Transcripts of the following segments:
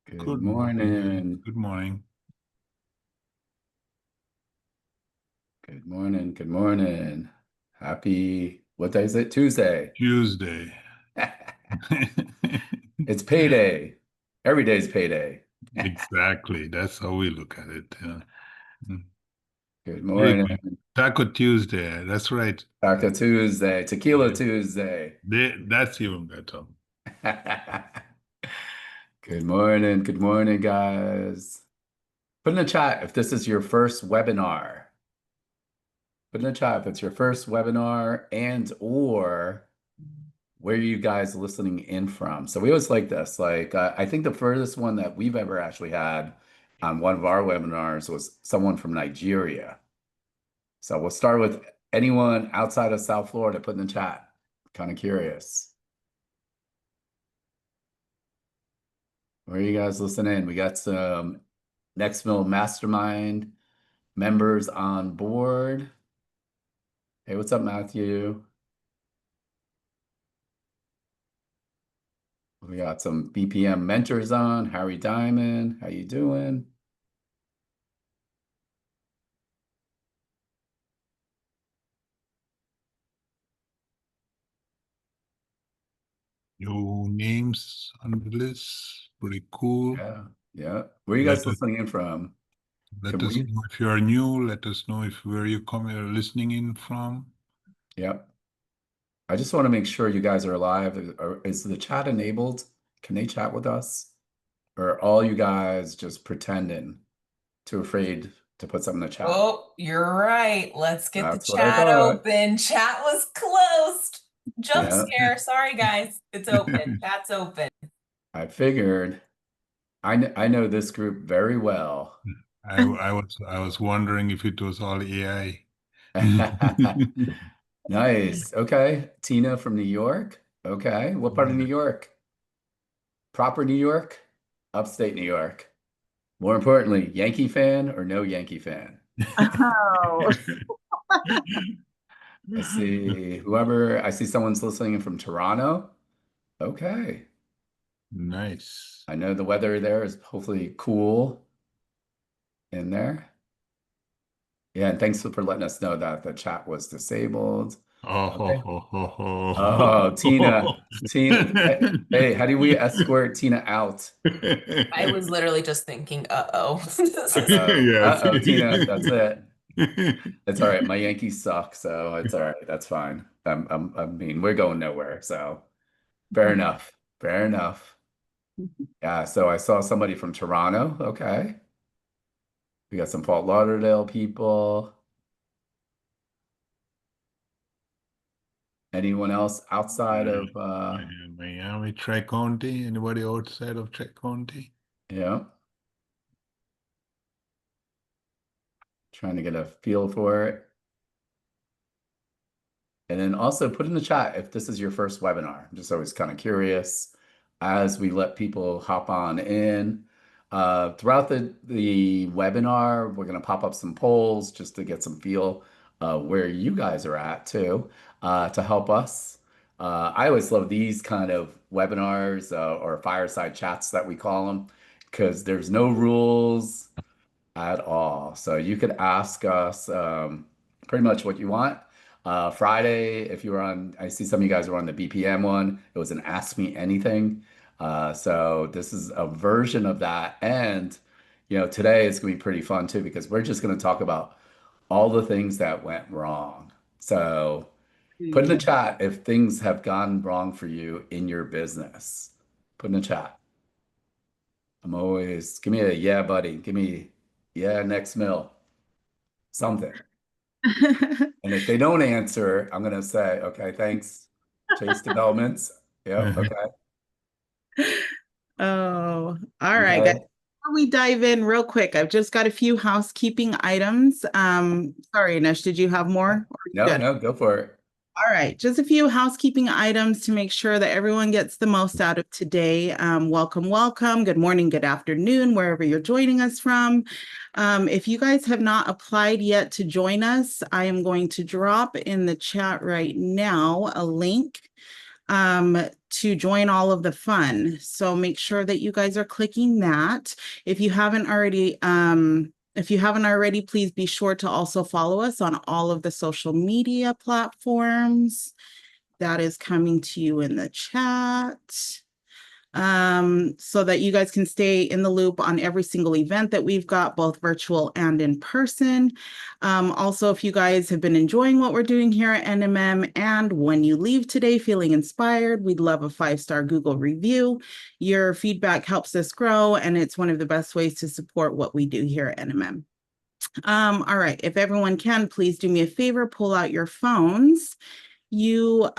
Good morning. Good morning. Good morning. Good morning. Happy, what day is it? Tuesday. Tuesday. It's payday. Every day's payday. Exactly. That's how we look at it. Yeah. Mm. Good Hey, morning. Taco Tuesday. That's right. Taco Tuesday. Tequila Yeah. Tuesday. That's even better. Good morning. Good morning, guys. Put in the chat if this is your first webinar. Put in the chat if it's your first webinar and or where are you guys listening in from? So we always like this. I think the furthest one that we've ever actually had on one of our webinars was someone from Nigeria. So we'll start with anyone outside of South Florida. Put in the chat. Kind of curious. Where are you guys listening in? We got some Next Mill Mastermind members on board. Hey, what's up, Matthew? We got some BPM mentors on. Harry Diamond, how you doing? New names on the list. Pretty cool. Yeah, yeah. Where are you Let guys us listening in from? let Can us we? know if you are new. Let us know if where you come listening in from. Yep. I just want to make sure you guys are alive. Is the chat enabled? Can they chat with us? Or are all you guys just pretending, too afraid to put something in the chat? Oh, you're right. Let's get That's the what I chat thought. open. Chat was closed. Jump Yeah. scare. Sorry, guys. It's open. Chat's open. I figured. I know this group very well. I was wondering if it was all AI. Nice. Okay. Tina from New York. Okay. What part of New York? Proper New York? Upstate New York. More importantly, Yankee fan or no Yankee fan? Oh, I see someone's listening from Toronto. Okay. Nice. I know the weather there is hopefully cool in there. Yeah, and thanks for letting us know that the chat was disabled. Oh, Okay. ho, ho, ho, Oh, Tina. ho. Hey, how do we escort Tina out? I was literally just thinking, uh-oh. Yes. Uh-oh, Tina, that's it. It's all right. My Yankees suck, so it's all right. That's fine. I mean, we're going nowhere, so fair enough. Fair enough. Yeah, so I saw somebody from Toronto. Okay. We got some Fort Lauderdale people. Anyone else outside of Miami, Tri-County. Anybody outside of Tri-County? yeah. Trying to get a feel for it. And then also put in the chat if this is your first webinar. I'm just always kind of curious as we let people hop on in. Throughout the webinar, we're going to pop up some polls just to get some feel where you guys are at too, to help us. I always love these kind of webinars or fireside chats that we call them because there's no rules at all. So you could ask us pretty much what you want. Friday, if you were on, I see some of you guys were on the BPM one. It was an Ask Me Anything. So this is a version of that. And, today is going to be pretty fun too, because we're just going to talk about all the things that went wrong. So put in the chat if things have gone wrong for you in your business. Put in the chat. Give me a yeah, buddy. Give me, yeah, next mill, something. And if they don't answer, I'm going to say, okay, thanks, Chase Developments. Yep, okay. oh, all right, guys. Okay. Before we dive in real quick, I've just got a few housekeeping items. Sorry, Anish, did you have more? Or are you No, good? no, go for it. All right, just a few housekeeping items to make sure that everyone gets the most out of today. Welcome, welcome. Good morning, good afternoon, wherever you're joining us from. If you guys have not applied yet to join us, I am going to drop in the chat right now a link to join all of the fun. So make sure that you guys are clicking that. If you haven't already, please be sure to also follow us on all of the social media platforms. That is coming to you in the chat. So that you guys can stay in the loop on every single event that we've got, both virtual and in person. Also, if you guys have been enjoying what we're doing here at NMM, and when you leave today feeling inspired, we'd love a 5-star Google review. Your feedback helps us grow, and it's one of the best ways to support what we do here at NMM. All right, if everyone can, please do me a favor, pull out your phones. You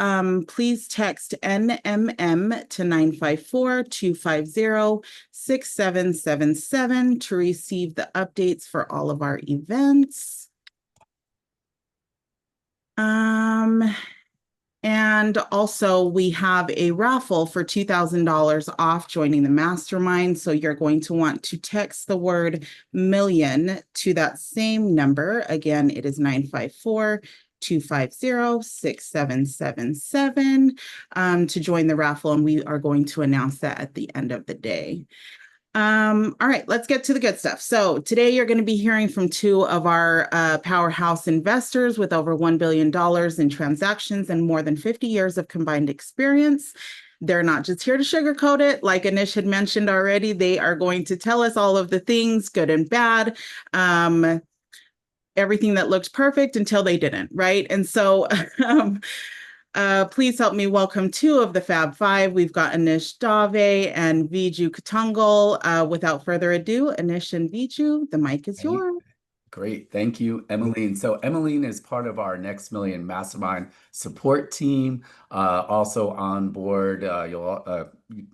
please text NMM to 954-250-6777 to receive the updates for all of our events. And also we have a raffle for $2,000 off joining the mastermind. So you're going to want to text the word million to that same number. Again, it is 954-250-6777 to join the raffle. And we are going to announce that at the end of the day. All right, let's get to the good stuff. So today you're going to be hearing from two of our powerhouse investors with over $1 billion in transactions and more than 50 years of combined experience. They're not just here to sugarcoat it. Like Anish had mentioned already, they are going to tell us all of the things, good and bad, everything that looked perfect until they didn't, right? And so please help me welcome two of the Fab Five. We've got Anish Dave and Viju Katungal. Without further ado, Anish and Viju, the mic is yours. Great. Thank you, Emmeline. So Emmeline is part of our Next Million Mastermind support team. Also on board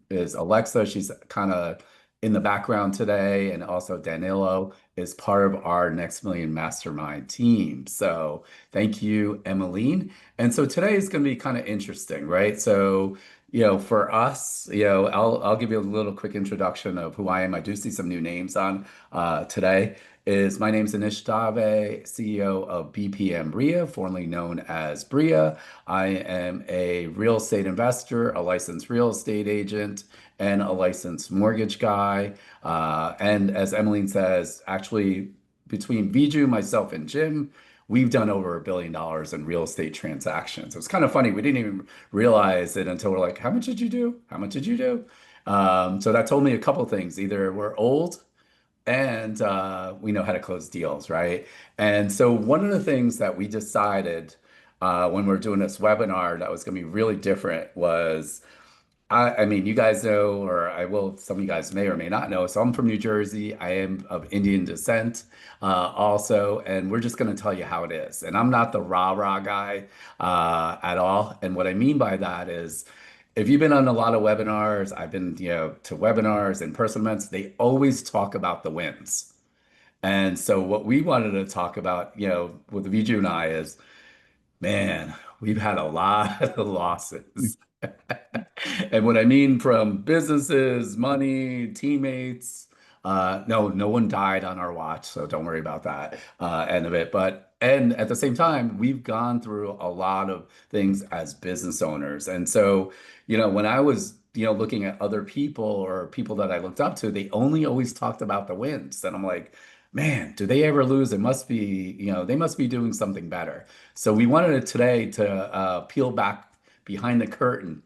is Alexa. She's kind of in the background today. And also Danilo is part of our Next Million Mastermind team. So thank you, Emmeline. And so today is going to be kind of interesting, right? So, for us, I'll give you a little quick introduction of who I am. I do see some new names on today. My name's Anish Dave, CEO of BPM Bria, formerly known as Bria. I am a real estate investor, a licensed real estate agent, and a licensed mortgage guy. And as Emmeline says, actually, between Viju, myself, and Jim, we've done over $1 billion in real estate transactions. It was kind of funny. We didn't even realize it until we're like, how much did you do? How much did you do? So that told me a couple things. Either we're old and we know how to close deals, right? And so one of the things that we decided when we were doing this webinar that was going to be really different was, I mean, you guys know, or some of you guys may or may not know. So I'm from New Jersey. I am of Indian descent also, and we're just going to tell you how it is. And I'm not the rah-rah guy at all. And what I mean by that is, if you've been on a lot of webinars, I've been, to webinars and in-person events, they always talk about the wins. And so what we wanted to talk about, with Viju and I is, man, we've had a lot of losses. And what I mean from businesses, money, teammates, no one died on our watch, so don't worry about that end of it. And at the same time, we've gone through a lot of things as business owners. And so, when I was, looking at other people or people that I looked up to, they only always talked about the wins. And I'm like, man, do they ever lose? It must be, they must be doing something better. So we wanted today to peel back behind the curtain.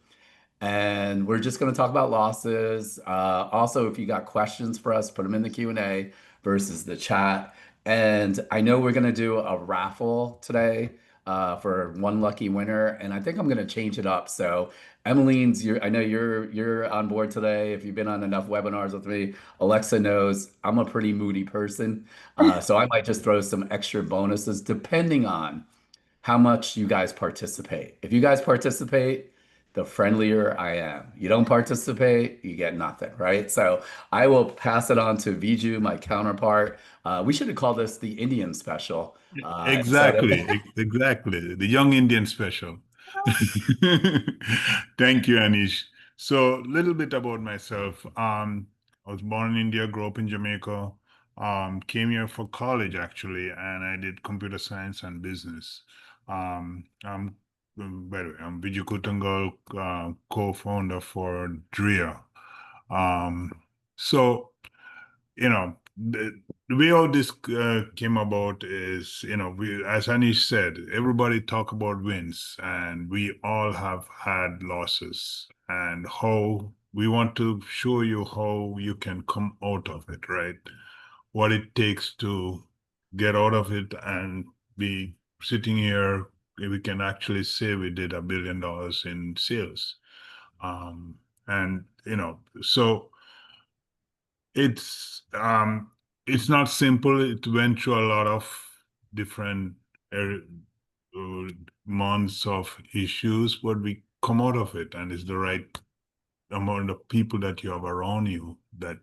And we're just going to talk about losses. Also, if you got questions for us, put them in the Q&A versus the chat. And I know we're going to do a raffle today for one lucky winner. And I think I'm going to change it up. So Emmeline's, I know you're on board today. If you've been on enough webinars with me, Alexa knows I'm a pretty moody person. So I might just throw some extra bonuses depending on how much you guys participate. If you guys participate, the friendlier I am. You don't participate, you get nothing, right? So I will pass it on to Viju, my counterpart. We should have called this the Indian special. Exactly. The young Indian special. Thank you, Anish. So a little bit about myself. I was born in India, grew up in Jamaica, came here for college actually, and I did computer science and business. I'm by the way, I'm Vijay Kutangal, co-founder for DREA. So, the way all this came about is, as Anish said, everybody talk about wins, and we all have had losses, and how we want to show you how you can come out of it, right? What it takes to get out of it and be sitting here, we can actually say we did $1 billion in sales. And, so it's not simple. It went through a lot of different uh, months of issues, but we come out of it, and it's the right amount of people that you have around you that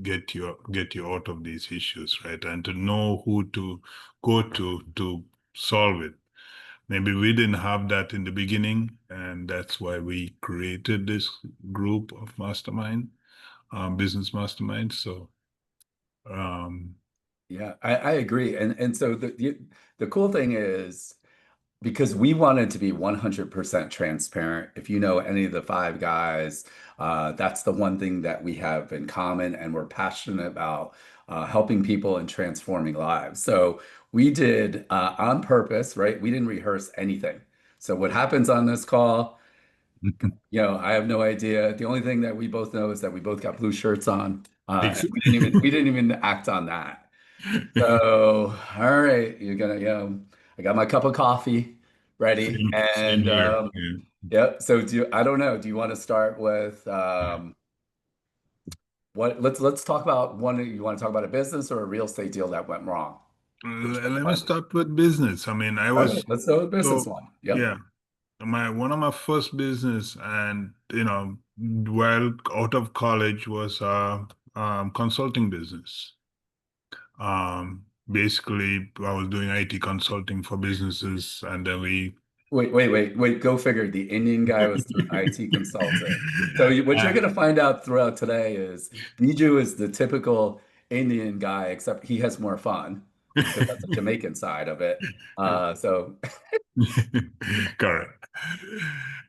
get you out of these issues, right? And to know who to go to solve it. Maybe we didn't have that in the beginning, and that's why we created this group of mastermind, business mastermind. So, Yeah, I agree. And so the cool thing is, because we wanted to be 100% transparent. If you know any of the five guys, that's the one thing that we have in common, and we're passionate about helping people and transforming lives. So we did on purpose, right? We didn't rehearse anything. So what happens on this call, I have no idea. The only thing that we both know is that we both got blue shirts on. And we didn't even act on that. So, all right, I got my cup of coffee ready, same and here. yep. So, I don't know. Do you want to start with what? Let's talk about one. You want to talk about a business or a real estate deal that went wrong? Let me start with business. I mean, I Okay, was let's go with business so one. Yep. yeah. One of my first business, and while out of college, was a consulting business. Basically, I was doing IT consulting for businesses, and then we Wait. Go figure. The Indian guy was doing IT consulting. So what you're going to find out throughout today is Biju is the typical Indian guy, except he has more fun because that's the Jamaican side of it. So Correct.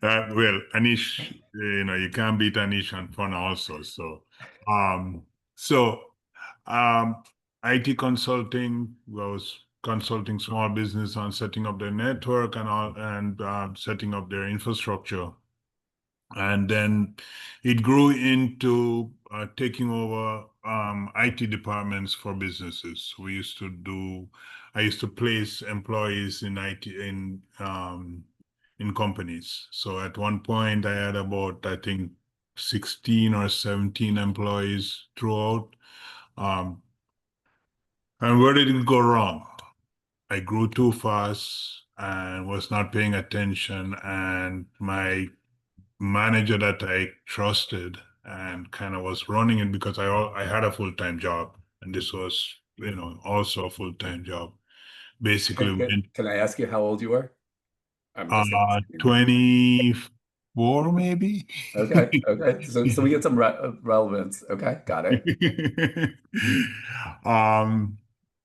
Well, Anish, you can't beat Anish on fun also. Um, so, um, IT consulting was consulting small business on setting up their network and all, and setting up their infrastructure. And then it grew into taking over IT departments for businesses. I used to place employees in IT in companies. So at one point, I had about, I think, 16 or 17 employees throughout. Um, and where did it go wrong? I grew too fast and was not paying attention, and my manager that I trusted and kind of was running it, because I had a full-time job, and this was also a full-time job. Basically, can I ask you how old you were? I'm just asking. 24 maybe. Okay. So we get some relevance. Okay, got it.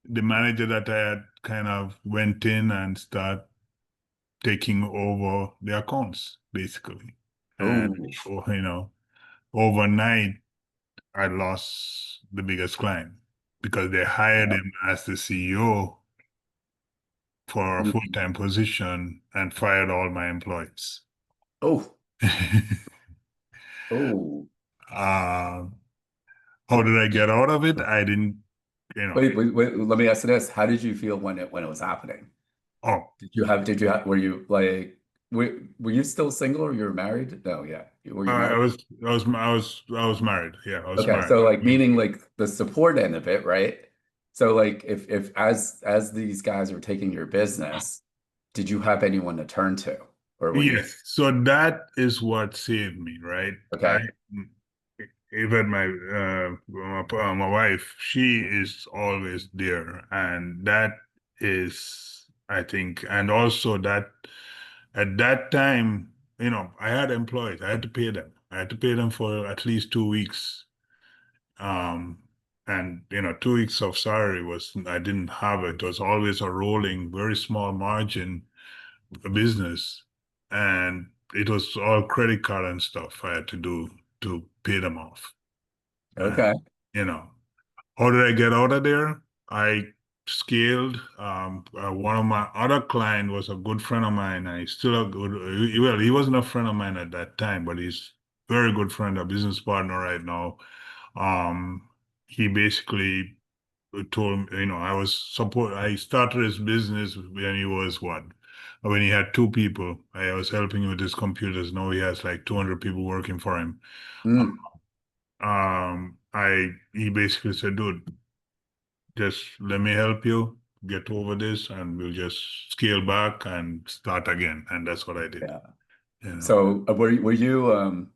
The manager that I had kind of went in and start taking over the accounts, basically. And Oh, overnight I lost the biggest client because they hired him as the CEO for a full-time position and fired all my employees. oh, oh. How did I get out of it? I didn't, Wait. Let me ask you this: how did you feel when it was happening? Oh, Were you like, were you still single or you were married? No, yeah. Were you I married? was married. Yeah, I was Okay, married. so like meaning like the support end of it, right? So like if as these guys were taking your business, did you have anyone to turn to? Or were you Yes, so that is what saved me, right? okay? Even my wife, she is always there, and that is, I think, and also that at that time, I had employees. I had to pay them. I had to pay them for at least 2 weeks. And 2 weeks of salary I didn't have it. It was always a rolling, very small margin business. and it was all credit card and stuff I had to do to pay them off. Okay. You know, how did I get out of there? I scaled. One of my other client was a good friend of mine. I still a good. Well, he wasn't a friend of mine at that time, but he's very good friend, a business partner right now. He basically told me, I started his business when he was what? When he had two people. I was helping him with his computers. Now he has like 200 people working for him. Mm, He basically said, dude, just let me help you get over this and we'll just scale back and start again. And that's what I did. yeah. You know. So were you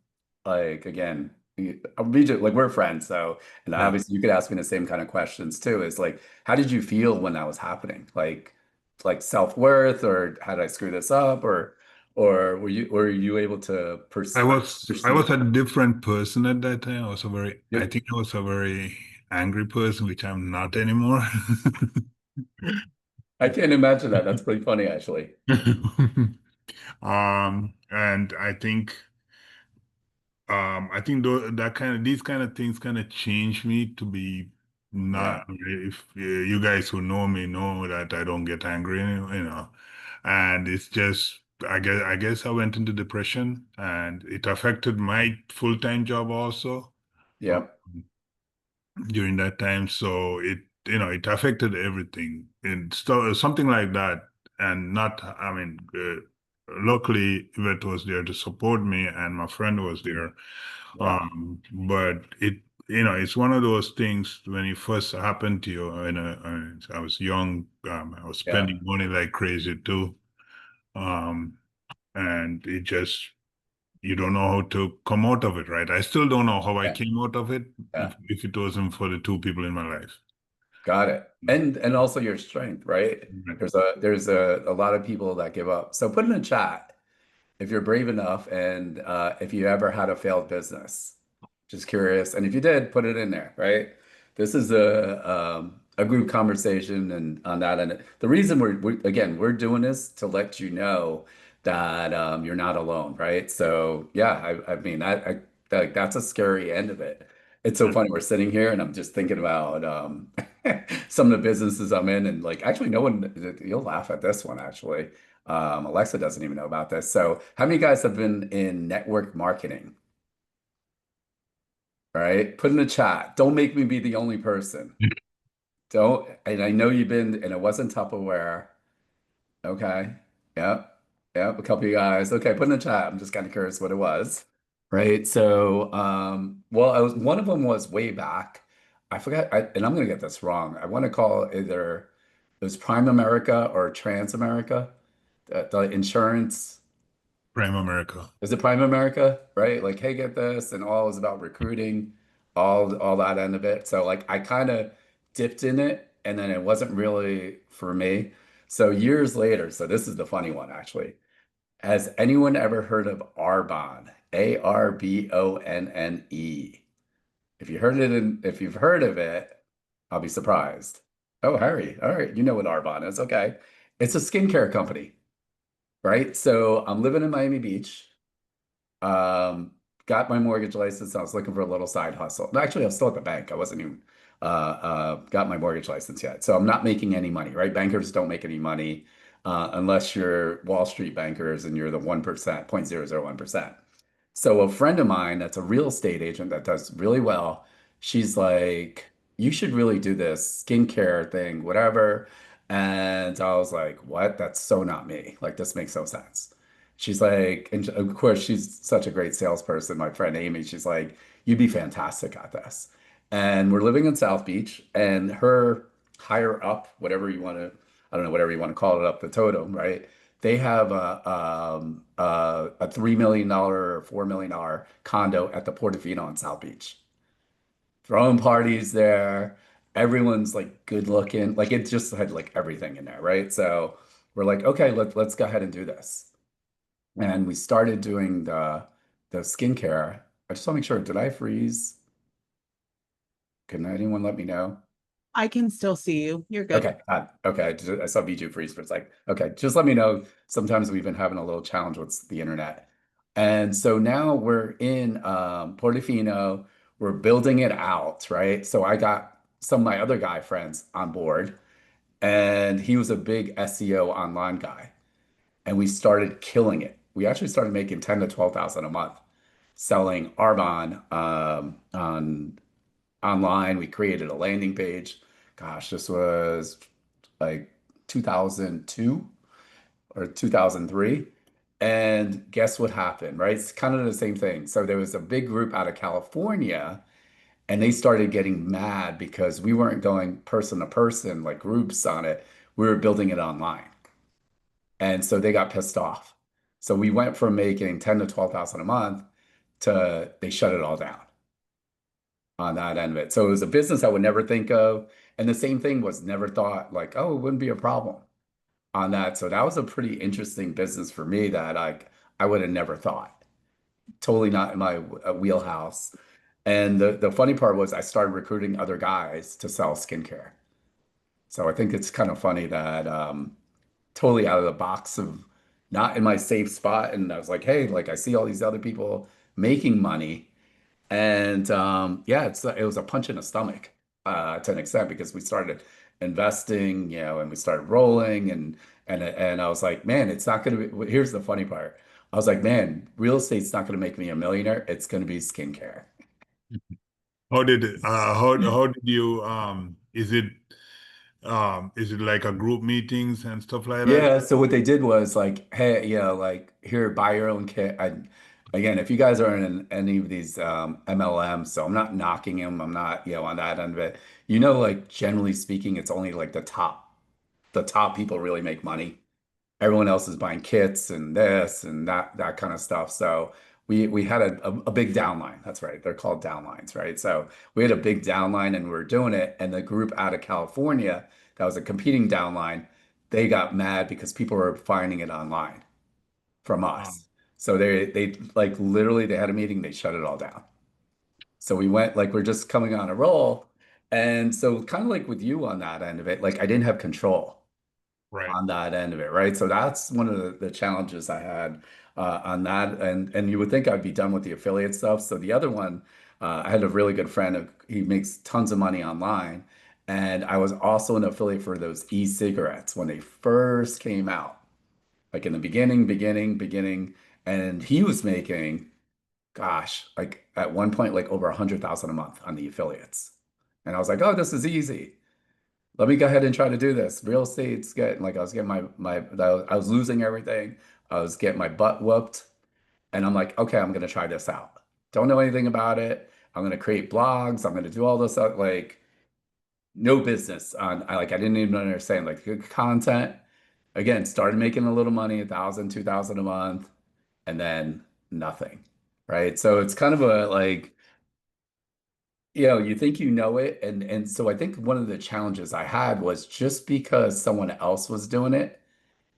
like again, like we're friends, so and Yeah. obviously you could ask me the same kind of questions too. Is like, how did you feel when that was happening? Like self-worth, or how did I screw this up, or were you able to I was perceive? a different person at that time. I Yep. think I was a very angry person, which I'm not anymore. I can't imagine that. That's pretty funny, actually. And I think these kind of things kind of change me to be Yeah. not, if you guys who know me know that I don't get angry, and it's just, I guess I went into depression and it affected my full-time job also, uh, Yep. during that time. So it affected everything and something like that. And not, I mean, luckily Yvette was there to support me and my friend was there. Yeah. But it's one of those things when it first happened to you. I was young. I was Yeah. spending money like crazy too. Um, and you don't know how to come out of it, right? I still don't know how I Yeah. came out of it Yeah. if it wasn't for the two people in my life. Got it. And also your strength, right? Right. There's a lot of people that give up. So put in a chat if you're brave enough, and if you ever had a failed business. Just curious. And if you did, put it in there, right? This is a group conversation and on that. And the reason we're doing this to let you know that you're not alone, right? So yeah, I mean, like that's a scary end of it. It's so funny. We're sitting here and I'm just thinking about some of the businesses I'm in, and like actually no one, you'll laugh at this one actually. Alexa doesn't even know about this. So how many guys have been in network marketing? All right, put in the chat. Don't make me be the only person. Don't, and I know you've been, and it wasn't Tupperware. Okay. Yep. Yep. A couple of you guys. Okay, put in the chat. I'm just kind of curious what it was. Right. So, well, one of them was way back. I forgot, and I'm gonna get this wrong. I want to call either it was Prime America or Trans America, the insurance. Prime America. Is it Prime America, right? Like, hey, get this, and all is about recruiting, all that end of it. So like I kind of dipped in it, and then it wasn't really for me. So years later, so this is the funny one actually. Has anyone ever heard of Arbonne? Arbonne. If you've heard of it, I'll be surprised. Oh, Harry. All right, you know what Arbonne is. Okay. It's a skincare company, right? So I'm living in Miami Beach. Got my mortgage license. I was looking for a little side hustle. No, actually, I was still at the bank. I wasn't even got my mortgage license yet. So I'm not making any money, right? Bankers don't make any money unless you're Wall Street bankers and you're the 1%, 0.001%. So a friend of mine that's a real estate agent that does really well, she's like, you should really do this skincare thing, whatever. And I was like, what? That's so not me. Like, this makes no sense. She's like, and of course, she's such a great salesperson. My friend Amy, she's like, you'd be fantastic at this. And we're living in South Beach, and her higher up, whatever you want to, I don't know, whatever you want to call it up the totem, right? They have a $3 million or $4 million condo at the Portofino in South Beach. Throwing parties there. Everyone's like good looking. Like it just had like everything in there, right? So we're like, okay, let's go ahead and do this. And we started doing the skincare. I just want to make sure, did I freeze? Can anyone let me know? I can still see you. You're good. Okay, okay. I saw VJ freeze, but it's like, okay, just let me know. Sometimes we've been having a little challenge with the internet. And so now we're in Portofino. We're building it out, right? So I got some of my other guy friends on board, and he was a big SEO online guy. And we started killing it. We actually started making 10 to 12,000 a month selling Arbonne on online. We created a landing page. Gosh, this was like 2002 or 2003. And guess what happened, right? It's kind of the same thing. So there was a big group out of California, and they started getting mad because we weren't going person to person like groups on it. We were building it online. And so they got pissed off. So we went from making 10 to 12,000 a month to they shut it all down on that end of it. So it was a business I would never think of. And the same thing was never thought like, oh, it wouldn't be a problem on that. So that was a pretty interesting business for me that I would have never thought. Totally not in my wheelhouse. And the funny part was I started recruiting other guys to sell skincare. So I think it's kind of funny that totally out of the box of not in my safe spot. And I was like, hey, like I see all these other people making money. And yeah, it was a punch in the stomach to an extent because we started investing, and we started rolling and I was like, man, it's not gonna be, here's the funny part. I was like, man, real estate's not gonna make me a millionaire. It's gonna be skincare. How did you is it like a group meetings and stuff like that? Yeah, so what they did was like, hey, like here, buy your own kit. Again, if you guys are in any of these MLMs, so I'm not knocking them, I'm not, on that end of it. Like generally speaking, it's only like the top people really make money. Everyone else is buying kits and this and that kind of stuff. So we had a big downline. That's right. They're called downlines, right? So we had a big downline and we were doing it. And the group out of California that was a competing downline, they got mad because people were finding it online from us. So they like literally they had a meeting, they shut it all down. So we went like we're just coming on a roll. And so kind of like with you on that end of it, like I didn't have control Right. on that end of it, right? So that's one of the challenges I had on that. And you would think I'd be done with the affiliate stuff. So the other one, I had a really good friend. He makes tons of money online. And I was also an affiliate for those e-cigarettes when they first came out, like in the beginning. And he was making, gosh, like at one point, like over 100,000 a month on the affiliates. And I was like, oh, this is easy. Let me go ahead and try to do this. Real estate's getting like I was getting I was losing everything. I was getting my butt whooped. And I'm like, okay, I'm gonna try this out. Don't know anything about it. I'm gonna create blogs. I'm gonna do all this like no business on I didn't even understand like good content. Again, started making a little money, 1,000, 2,000 a month, and then nothing. Right. So it's kind of a like you think you know it, and so I think one of the challenges I had was just because someone else was doing it,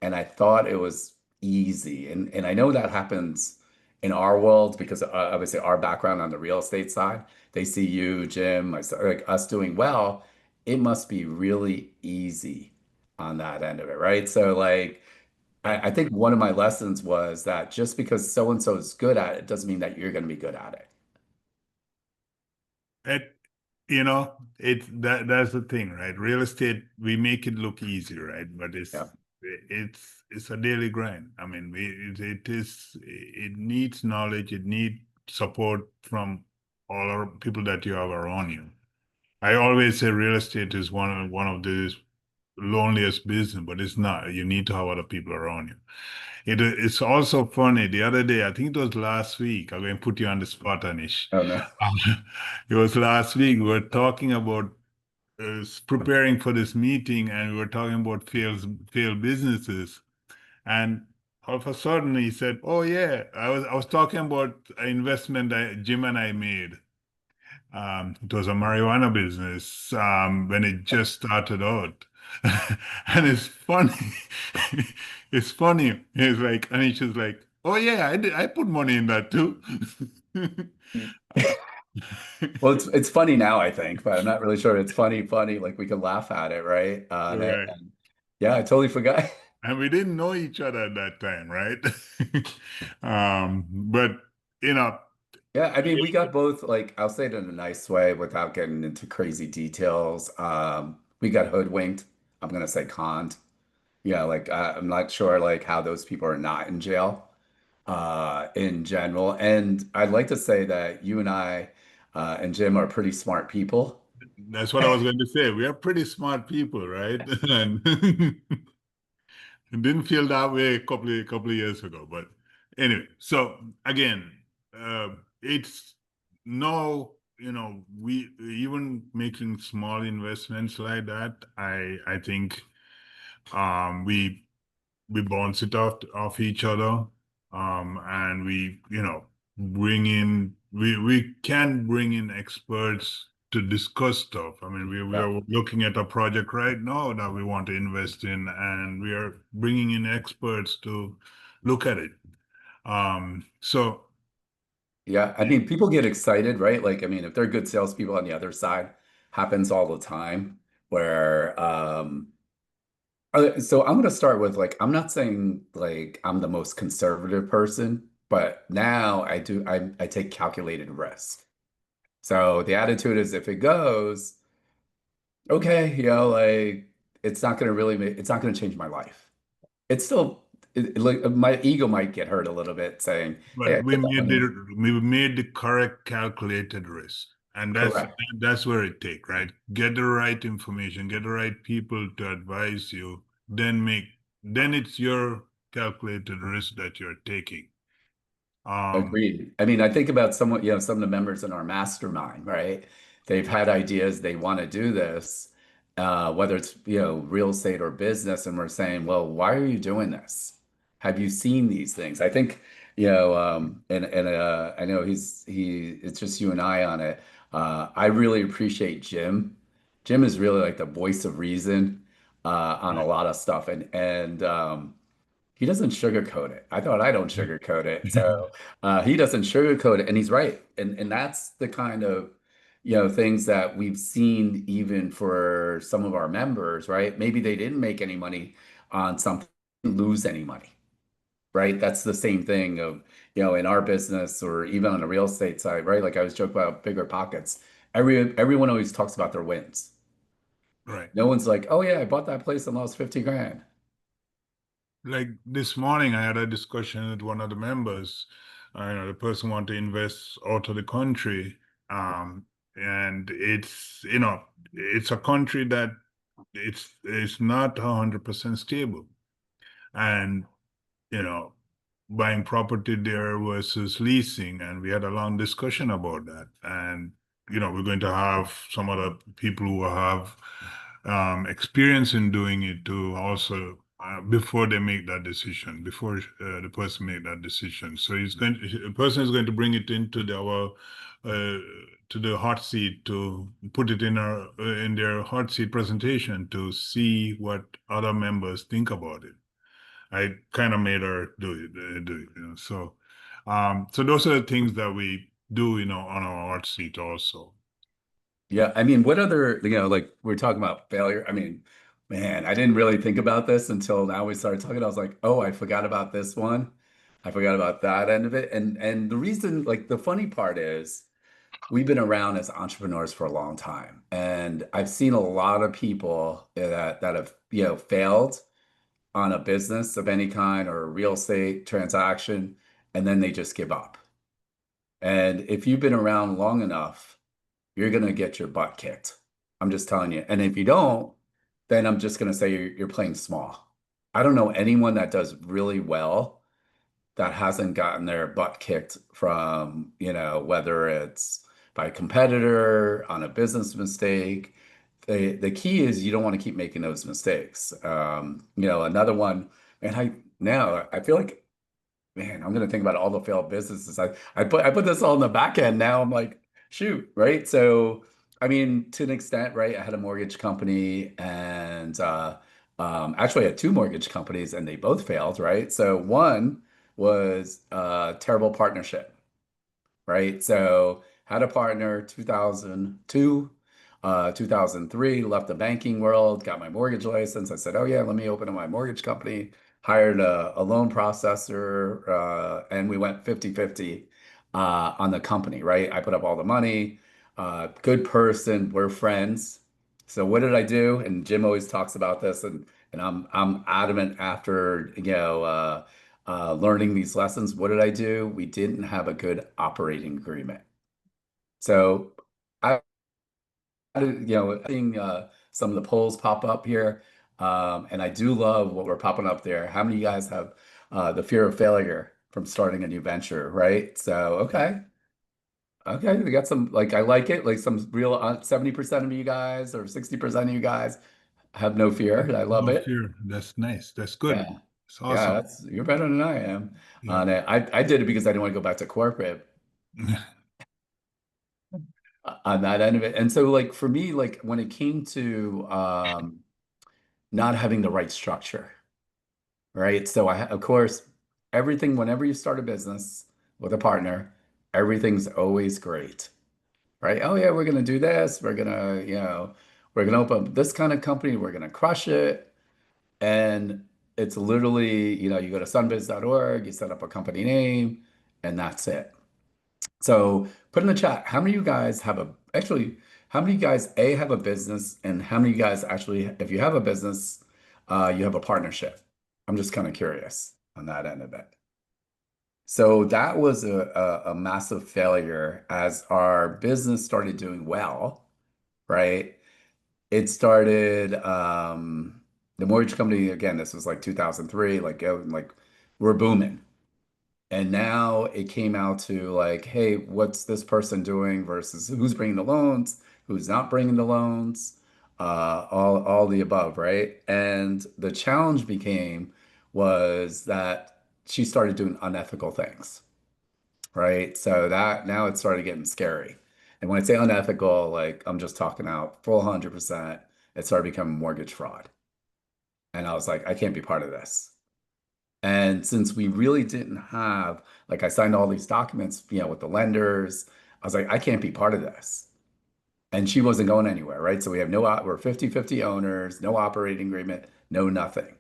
and I thought it was easy, and I know that happens in our world because obviously our background on the real estate side, they see you, Jim, myself, like us doing well, it must be really easy on that end of it, right? So like I think one of my lessons was that just because so and so is good at it doesn't mean that you're going to be good at it. It, that's the thing, right? Real estate, we make it look easy, right? But Yeah. it's a daily grind. I mean, it needs knowledge, it needs support from all our people that you have around you. I always say real estate is one of the loneliest business, but it's not. You need to have other people around you. It's also funny. The other day, I think it was last week. I'm going to put you on the spot, Anish. Oh no. It was last week. We were talking about preparing for this meeting, and we were talking about failed businesses. And all of a sudden, he said, "Oh yeah, I was talking about an investment that Jim and I made. It was a marijuana business when it just started out." And it's funny. It's funny. It's like, and it's just like, oh yeah, I put money in that too. Well, it's funny now, I think, but I'm not really sure it's funny. Like we could laugh at it, right? Right. And yeah, I totally forgot. And we didn't know each other at that time, right? But you know, Yeah, I mean, we got both, like, I'll say it in a nice way without getting into crazy details. We got hoodwinked. I'm gonna say conned. Yeah, like I'm not sure like how those people are not in jail in general. And I'd like to say that you and I and Jim are pretty smart people. that's what I was going to say. We are pretty smart people, right? And it didn't feel that way a couple of years ago. But anyway, so again, it's no, we even making small investments like that. I think we bounce it off each other, and we can bring in experts to discuss stuff. I mean, we Yeah. are looking at a project right now that we want to invest in, and we are bringing in experts to look at it. So Yeah, I mean, people get excited, right? Like, I mean, if they're good salespeople on the other side, happens all the time where so I'm gonna start with like I'm not saying like I'm the most conservative person, but now I take calculated risk. So the attitude is if it goes, okay, like it's not gonna change my life. It's still like my ego might get hurt a little bit saying, but hey, I put that money. we made the correct calculated risk, and Correct. that's where it take, right? Get the right information, get the right people to advise you, then it's your calculated risk that you're taking. Agreed. I mean, I think about someone, some of the members in our mastermind, right? They've had ideas, they want to do this, whether it's, real estate or business, and we're saying, well, why are you doing this? Have you seen these things? I think, and I know it's just you and I on it. I really appreciate Jim. Jim is really like the voice of reason on a lot of stuff, and he doesn't sugarcoat it. I thought I don't sugarcoat it. So he doesn't sugarcoat it, and he's right. And that's the kind of, things that we've seen even for some of our members, right? Maybe they didn't make any money on something, lose any money, right? That's the same thing of, in our business or even on the real estate side, right? Like I was joking about bigger pockets. Everyone always talks about their wins. Right. No one's like, oh yeah, I bought that place and lost 50 grand. Like this morning, I had a discussion with one of the members. The person wanted to invest out of the country, and it's a country that it's not 100% stable, and you know, buying property there versus leasing, and we had a long discussion about that. And we're going to have some other people who have experience in doing it to also before they make that decision, before the person make that decision. So the person is going to bring it into to the hot seat to put it in their hot seat presentation to see what other members think about it. I kind of made her do it. So those are the things that we do, on our hot seat also. Yeah, I mean, what other, like we're talking about failure. I mean, man, I didn't really think about this until now we started talking. I was like, oh, I forgot about this one. I forgot about that end of it. And the reason, like the funny part is we've been around as entrepreneurs for a long time. And I've seen a lot of people that have, failed on a business of any kind or a real estate transaction, and then they just give up. And if you've been around long enough, you're gonna get your butt kicked. I'm just telling you. And if you don't, then I'm just gonna say you're playing small. I don't know anyone that does really well that hasn't gotten their butt kicked from, whether it's by a competitor on a business mistake. The key is you don't want to keep making those mistakes. Another one, and I feel like, man, I'm gonna think about all the failed businesses. I put this all in the back end now. I'm like, shoot, right? So I mean, to an extent, right? I had a mortgage company and actually I had two mortgage companies and they both failed, right? So one was a terrible partnership, right? So had a partner, 2002, 2003, left the banking world, got my mortgage license. I said, oh yeah, let me open up my mortgage company, hired a loan processor, and we went 50-50 on the company, right? I put up all the money, good person, we're friends. So what did I do? And Jim always talks about this, and I'm adamant after, learning these lessons. What did I do? We didn't have a good operating agreement. So I, seeing some of the polls pop up here, and I do love what we're popping up there. How many of you guys have the fear of failure from starting a new venture, right? So, okay, we got some, like, I like it, like some real 70% of you guys or 60% of you guys have no fear. I love No it. fear. That's nice. That's good. Yeah. It's Yeah, awesome. you're better than I am Yeah. on it. I did it because I didn't want to go back to corporate on that end of it. And so like for me, like when it came to not having the right structure, right? So of course, everything, whenever you start a business with a partner, everything's always great, right? Oh yeah, we're gonna do this. We're gonna open up this kind of company. We're gonna crush it. And it's literally, you go to sunbiz.org, you set up a company name, and that's it. So put in the chat, how many of you guys how many of you guys A, have a business, and how many of you guys actually, if you have a business, you have a partnership? I'm just kind of curious on that end of it. So that was a massive failure as our business started doing well, right? It started, the mortgage company, again, this was like 2003, like we're booming. And now it came out to like, hey, what's this person doing versus who's bringing the loans, who's not bringing the loans, all the above, right? And the challenge became was that she started doing unethical things, right? So that now it started getting scary. And when I say unethical, like I'm just talking out full 100%, it started becoming mortgage fraud. And I was like, I can't be part of this. And since we really didn't have, like I signed all these documents, with the lenders, I was like, I can't be part of this. And she wasn't going anywhere, right? So we're 50-50 owners, no operating agreement, no nothing.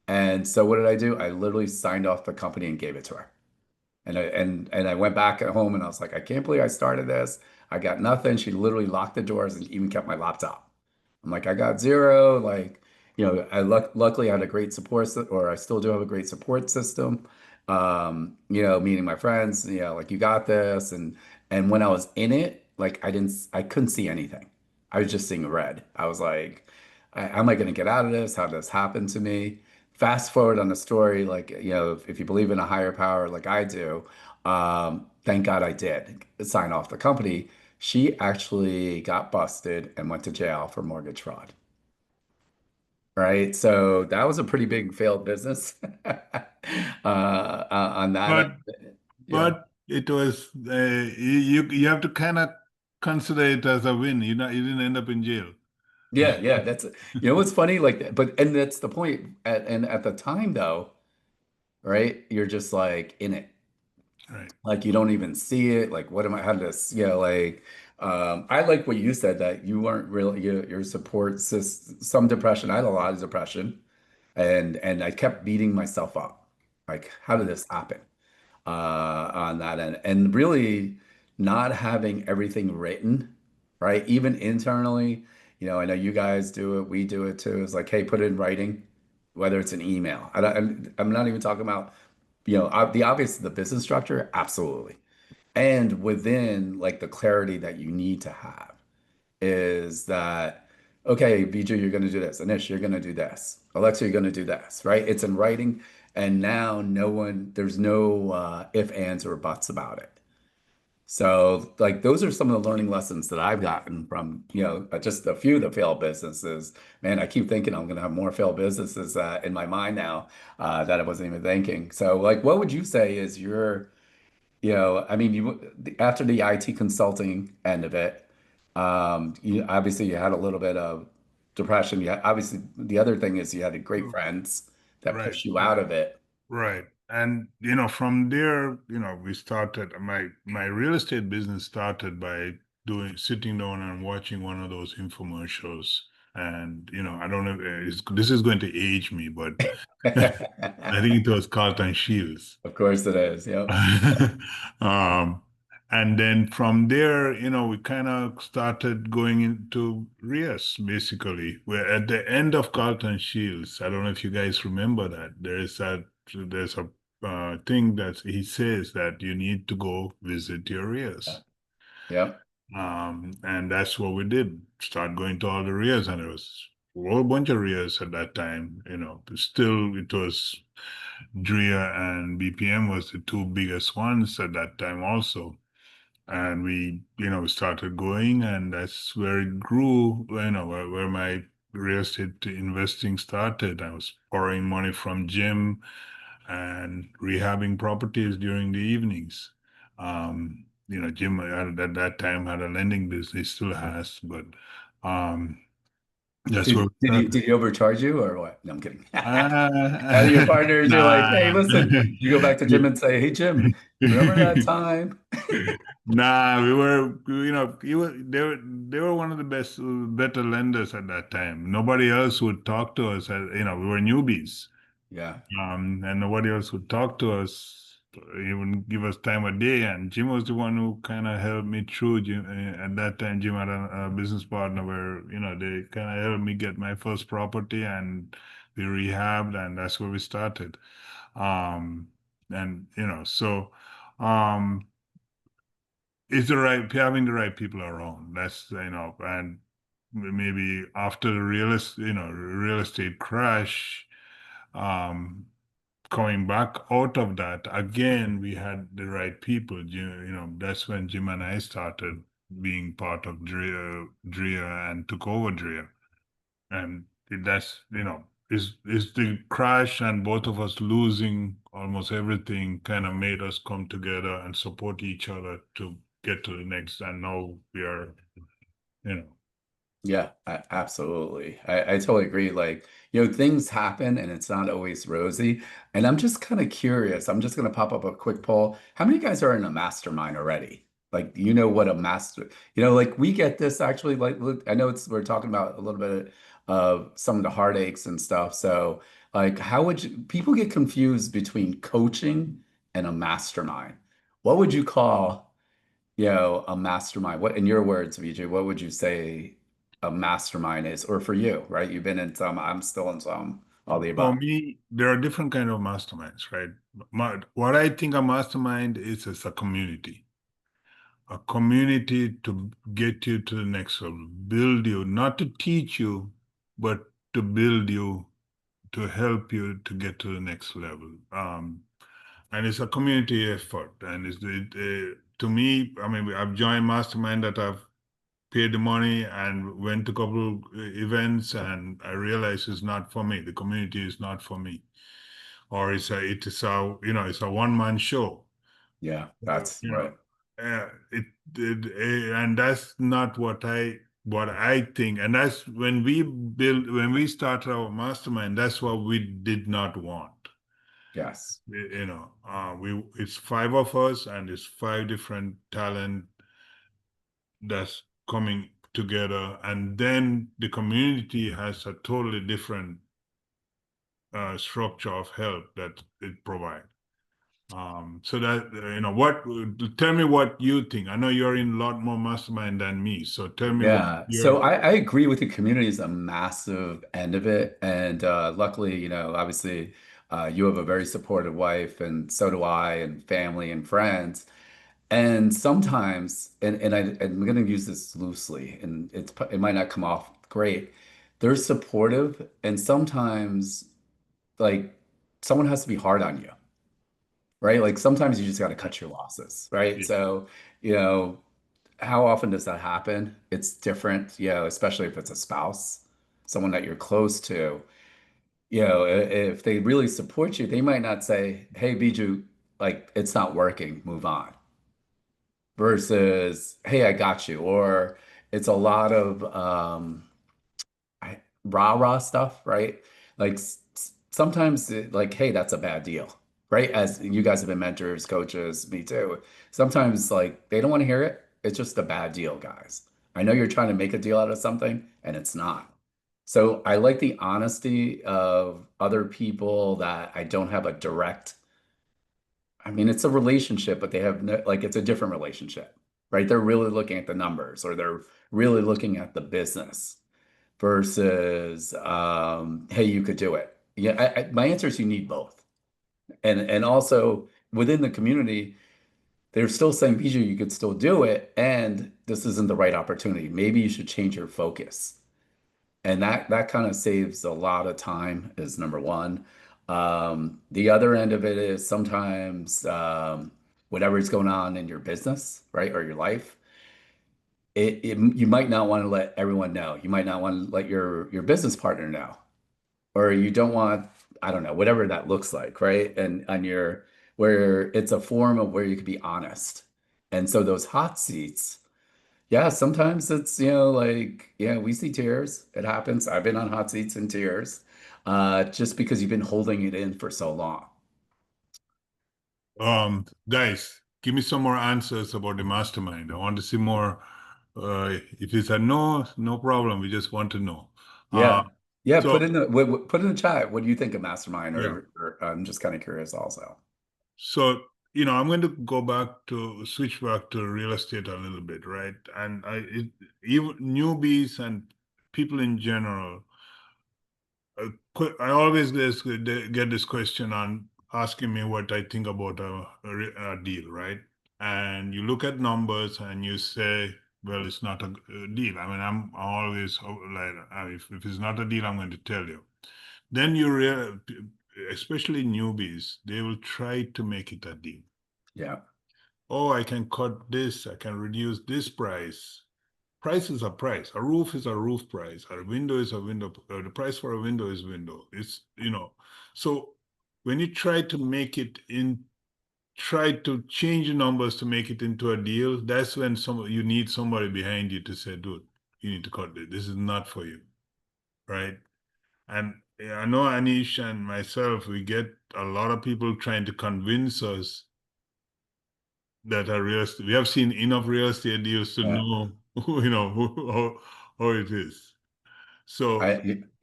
And so what did I do? I literally signed off the company and gave it to her. And I went back at home and I was like, I can't believe I started this. I got nothing. She literally locked the doors and even kept my laptop. I'm like, I got zero. Like, luckily I had a great or I still do have a great support system. Meeting my friends, like you got this. And when I was in it, like I couldn't see anything. I was just seeing red. I was like, how am I going to get out of this? How did this happen to me? Fast forward on the story, like, if you believe in a higher power like I do, thank God I did sign off the company. She actually got busted and went to jail for mortgage fraud. Right. So that was a pretty big failed business on that But end. Yeah. but it was you have to kind of consider it as a win. You didn't end up in jail. Yeah. Yeah. What's funny, like that, and that's the point. And at the time though, right, you're just like in it. Right. Like you don't even see it. Like, what am I, how did this, like, I like what you said that you weren't really your support some depression. I had a lot of depression and I kept beating myself up. Like, how did this happen? On that end. And really not having everything written, right? Even internally, I know you guys do it, we do it too. It's like, hey, put it in writing, whether it's an email. I'm not even talking about, the obvious, the business structure, absolutely. And within like the clarity that you need to have is that, okay, Viju, you're going to do this. Anish, you're going to do this. Alexa, you're going to do this, right? It's in writing. And now there's no if, ands, or buts about it. So like those are some of the learning lessons that I've gotten from, just a few of the failed businesses. Man, I keep thinking I'm going to have more failed businesses in my mind now that I wasn't even thinking. So like, what would you say is I mean, after the IT consulting end of it, you obviously you had a little bit of depression. Obviously the other thing is you had great friends that Right. pushed you out of it. Right. and from there, we started my real estate business started by sitting down and watching one of those infomercials. And I don't know, this is going to age me, but I think it was Carlton Shields. Of course it is. Yep. um, and then from there, we kind of started going into RIAs, basically. We're at the end of Carlton Shields. I don't know if you guys remember that. There's a thing that he says that you need to go visit your RIAs. Yep. And that's what we did. Start going to all the RIAs, and there was a whole bunch of RIAs at that time. Still it was DREA and BPM was the two biggest ones at that time also. And we started going, and that's where it grew, where my real estate investing started. I was borrowing money from Jim and rehabbing properties during the evenings. Jim at that time had a lending business, still has, but that's Did, where we did he started. did he overcharge you or what? No, I'm kidding. Uh, And your partners, you're like, hey, nah. listen, you go back to Jim and say, hey, Jim, remember that time? Nah, they were one of the better lenders at that time. Nobody else would talk to us. We were newbies, Yeah. and nobody else would talk to us. He wouldn't give us time of day. And Jim was the one who kind of helped me through. At that time, Jim had a business partner where they kind of helped me get my first property, and we rehabbed, and that's where we started. And so. It's having the right people around. That's and maybe after the real estate crash, um, coming back out of that again, we had the right people. That's when Jim and I started being part of DREA and took over DREA, and that's is the crash and both of us losing almost everything kind of made us come together and support each other to get to the next. And now we are, Yeah, absolutely. I totally agree. Like, things happen and it's not always rosy. And I'm just kind of curious. I'm just going to pop up a quick poll. How many guys are in a mastermind already? Like, what a like we get this actually, like, look, I know we're talking about a little bit of some of the heartaches and stuff. So, like, how would people get confused between coaching and a mastermind? What would you call, a mastermind? What, in your words, Vijay, what would you say a mastermind is? Or for you, right? You've been in some, I'm still in some, all the for above. me, there are different kind of masterminds, right? What I think a mastermind is a community. A community to get you to the next level, build you, not to teach you, but to build you, to help you to get to the next level. And it's a community effort. And to me, I mean, I've joined mastermind that I've paid the money and went to a couple events, and I realized it's not for me. The community is not for me, or it's a one-man show. Yeah, that's right. And that's not what I think. And that's when we started our mastermind, that's what we did not want. Yes. It's 5 of us, and it's 5 different talent that's coming together, and then the community has a totally different structure of help that it provides. So that tell me what you think. I know you're in a lot more mastermind than me, so tell me what Yeah. you're. So I agree with you. Community is a massive end of it. And luckily, obviously, you have a very supportive wife, and so do I, and family and friends. And sometimes, and I'm going to use this loosely, and it might not come off great. They're supportive, and sometimes, like, someone has to be hard on you, right? Like sometimes you just got to cut your losses, right? Yeah. So, you know, how often does that happen? It's different, especially if it's a spouse, someone that you're close to. If they really support you, they might not say, "Hey, Biju, like it's not working, move on." Versus, "Hey, I got you," or it's a lot of rah rah stuff, right? Like sometimes, like, "Hey, that's a bad deal." right? As you guys have been mentors, coaches, me too. Sometimes like they don't want to hear it. It's just a bad deal, guys. I know you're trying to make a deal out of something and it's not. So I like the honesty of other people that I don't have a direct, I mean, it's a relationship, but they have no, like it's a different relationship, right? They're really looking at the numbers or they're really looking at the business versus hey, you could do it. Yeah, my answer is you need both. And also within the community, they're still saying, Bijou, you could still do it, and this isn't the right opportunity. Maybe you should change your focus. And that kind of saves a lot of time is number one. The other end of it is sometimes whatever's going on in your business, right, or your life, you might not want to let everyone know. You might not want to let your business partner know, or you don't want, I don't know, whatever that looks like, right? And on your where it's a form of where you could be honest. And so those hot seats, yeah, sometimes it's, like, yeah, we see tears. It happens. I've been on hot seats in tears, just because you've been holding it in for so long. Guys, give me some more answers about the mastermind. I want to see more. If it's a no, no problem. We just want to know. Yeah. Yeah, So put in the chat. What do you think of Mastermind? yeah, Or I'm just kind of curious also. so I'm going to switch back to real estate a little bit, right? And even newbies and people in general, I always get this question on asking me what I think about a deal, right? And you look at numbers and you say, well, it's not a deal. I mean, I'm always like, if it's not a deal, I'm going to tell you. Then especially newbies, they will try to make it a deal. Yeah. Oh, I can cut this, I can reduce this price. Price is a price. A roof is a roof price. A window is a window. The price for a window is window. It's, so when you try to change the numbers to make it into a deal, that's when you need somebody behind you to say, dude, you need to cut this. This is not for you, right? And I know Anish and myself, we get a lot of people trying to convince us that are real estate. We have seen enough real estate deals to Yeah. know, how it is. So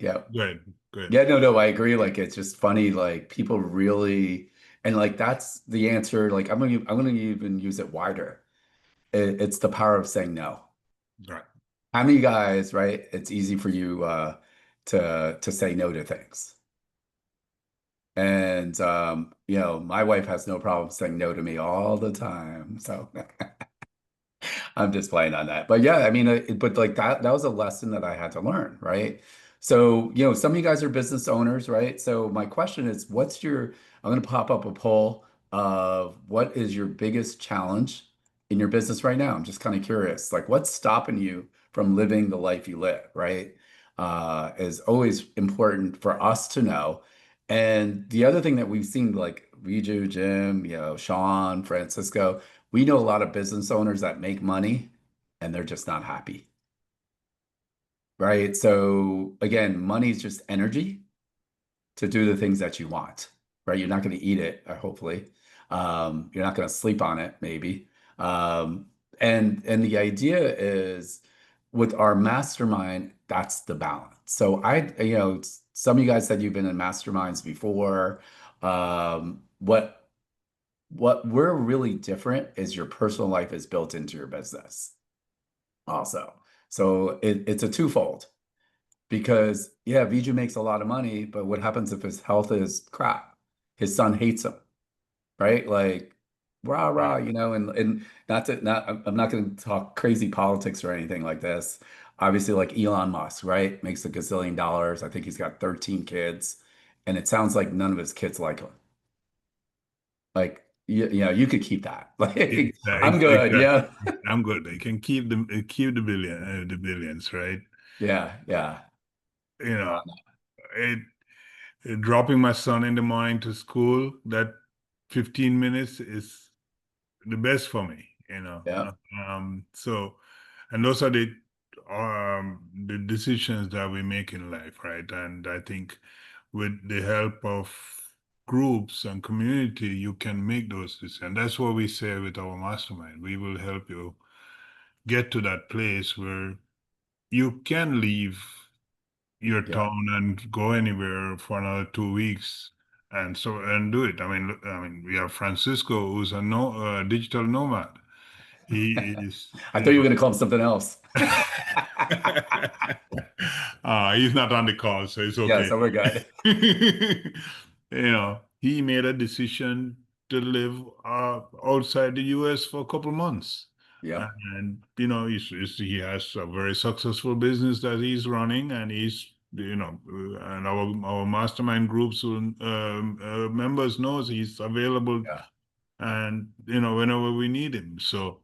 Yeah. go ahead. Yeah, no, I agree. Like it's just funny, like people really, and like that's the answer. Like I'm gonna even use it wider. It's the power of saying no. Right. How many guys, right? It's easy for you to say no to things. And my wife has no problem saying no to me all the time. So I'm just playing on that. But yeah, I mean, but like that was a lesson that I had to learn, right? So, some of you guys are business owners, right? So my question is, I'm going to pop up a poll of what is your biggest challenge in your business right now? I'm just kind of curious, like what's stopping you from living the life you live, right? Is always important for us to know. And the other thing that we've seen, like Viju, Jim, Sean, Francisco, we know a lot of business owners that make money and they're just not happy, right? So again, money is just energy to do the things that you want, right? You're not going to eat it, hopefully. You're not going to sleep on it, maybe. And the idea is with our mastermind, that's the balance. So some of you guys said you've been in masterminds before. What we're really different is your personal life is built into your business also. So it's a twofold because yeah, Viju makes a lot of money, but what happens if his health is crap? His son hates him, right? Like rah rah, Right. and I'm not going to talk crazy politics or anything like this. Obviously, like Elon Musk, right? Makes a gazillion dollars. I think he's got 13 kids, and it sounds like none of his kids like him. Like, you could keep that. Like, I'm good. Exactly. Yeah. I'm good. They can keep the billions, right? Yeah. You Uh, know, it, dropping my son in the morning to school, that 15 minutes is the best for me, yeah. So, and those are the decisions that we make in life, right? And I think with the help of groups and community, you can make those decisions. That's what we say with our mastermind. We will help you get to that place where you can leave your Yeah. town and go anywhere for another 2 weeks and do it. I mean, we have Francisco, who's a digital nomad. He is, I thought you were going to call him something else. he's not on the call, so it's Yeah, okay. so we're good. He made a decision to live outside the US for a couple months. Yeah. And, he has a very successful business that he's running, and and our mastermind groups members knows he's available, Yeah. and, whenever we need him. So,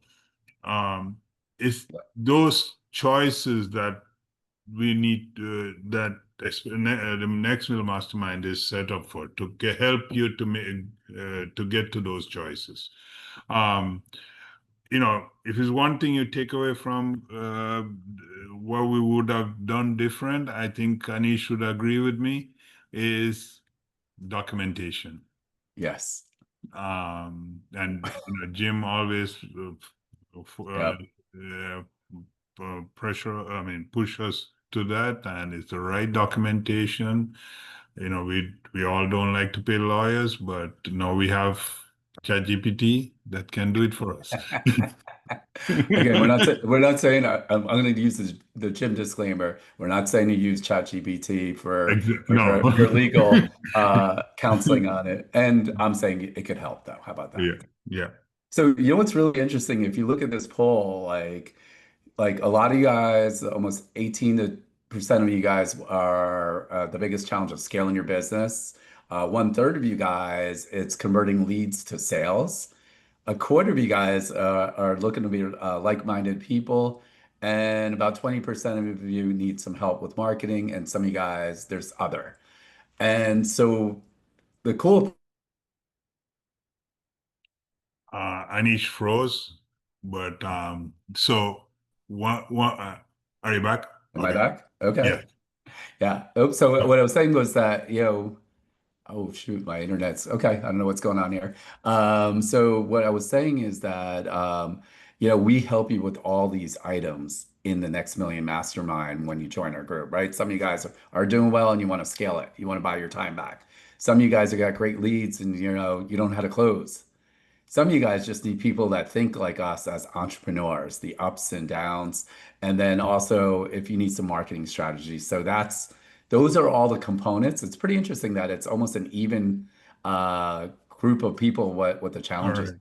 it's Yeah. those choices that we need the Next Mill Mastermind is set up for, to help you to get to those choices. If it's one thing you take away from what we would have done different, I think Anish would agree with me, is documentation. Yes. And Jim always push us to that, and it's the right documentation. We all don't like to pay lawyers, but now we have ChatGPT that can do it for us. Again, we're not saying I'm going to use the Jim disclaimer. We're not saying to use ChatGPT for No. your legal counseling on it. And I'm saying it could help, though. How about that? Yeah. So what's really interesting, if you look at this poll, like a lot of you guys, almost 18% of you guys are the biggest challenge of scaling your business. 1/3 of you guys, it's converting leads to sales. A quarter of you guys are looking to be like-minded people, and about 20% of you need some help with marketing, and some of you guys, there's other. And so the cool Anish froze, but so what are you back? Am I Okay. back? Okay. Yeah. Yeah. Oh, so what I was saying was that, oh shoot, my internet's okay. I don't know what's going on here. So what I was saying is that we help you with all these items in the Next Million Mastermind when you join our group, right? Some of you guys are doing well and you want to scale it. You want to buy your time back. Some of you guys have got great leads and you don't know how to close. Some of you guys just need people that think like us as entrepreneurs, the ups and downs, and then also if you need some marketing strategies. So those are all the components. It's pretty interesting that it's almost an even group of people what the challenges. Right.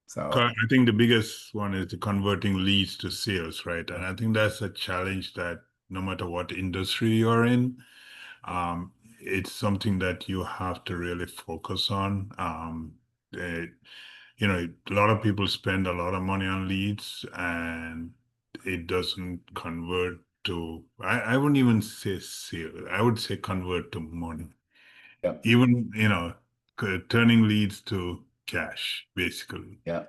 So I think the biggest one is the converting leads to sales, right? And I think that's a challenge that no matter what industry you're in, it's something that you have to really focus on. A lot of people spend a lot of money on leads, and it doesn't convert to, I wouldn't even say sale. I would say convert to money. yeah, Even, turning leads to cash, basically. yeah,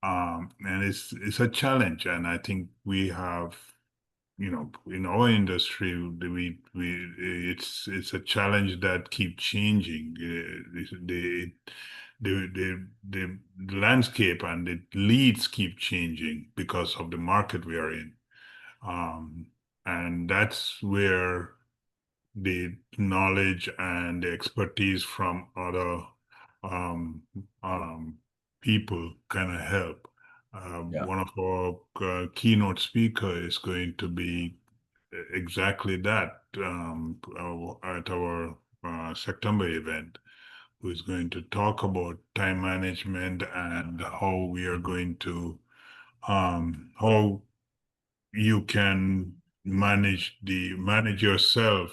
And it's a challenge, and I think we have, in our industry, it's a challenge that keep changing. The landscape and the leads keep changing because of the market we are in, and that's where the knowledge and the expertise from other people kind of help. Yeah. One of our keynote speaker is going to be exactly that at our September event, who is going to talk about time management and how we are going to how you can manage yourself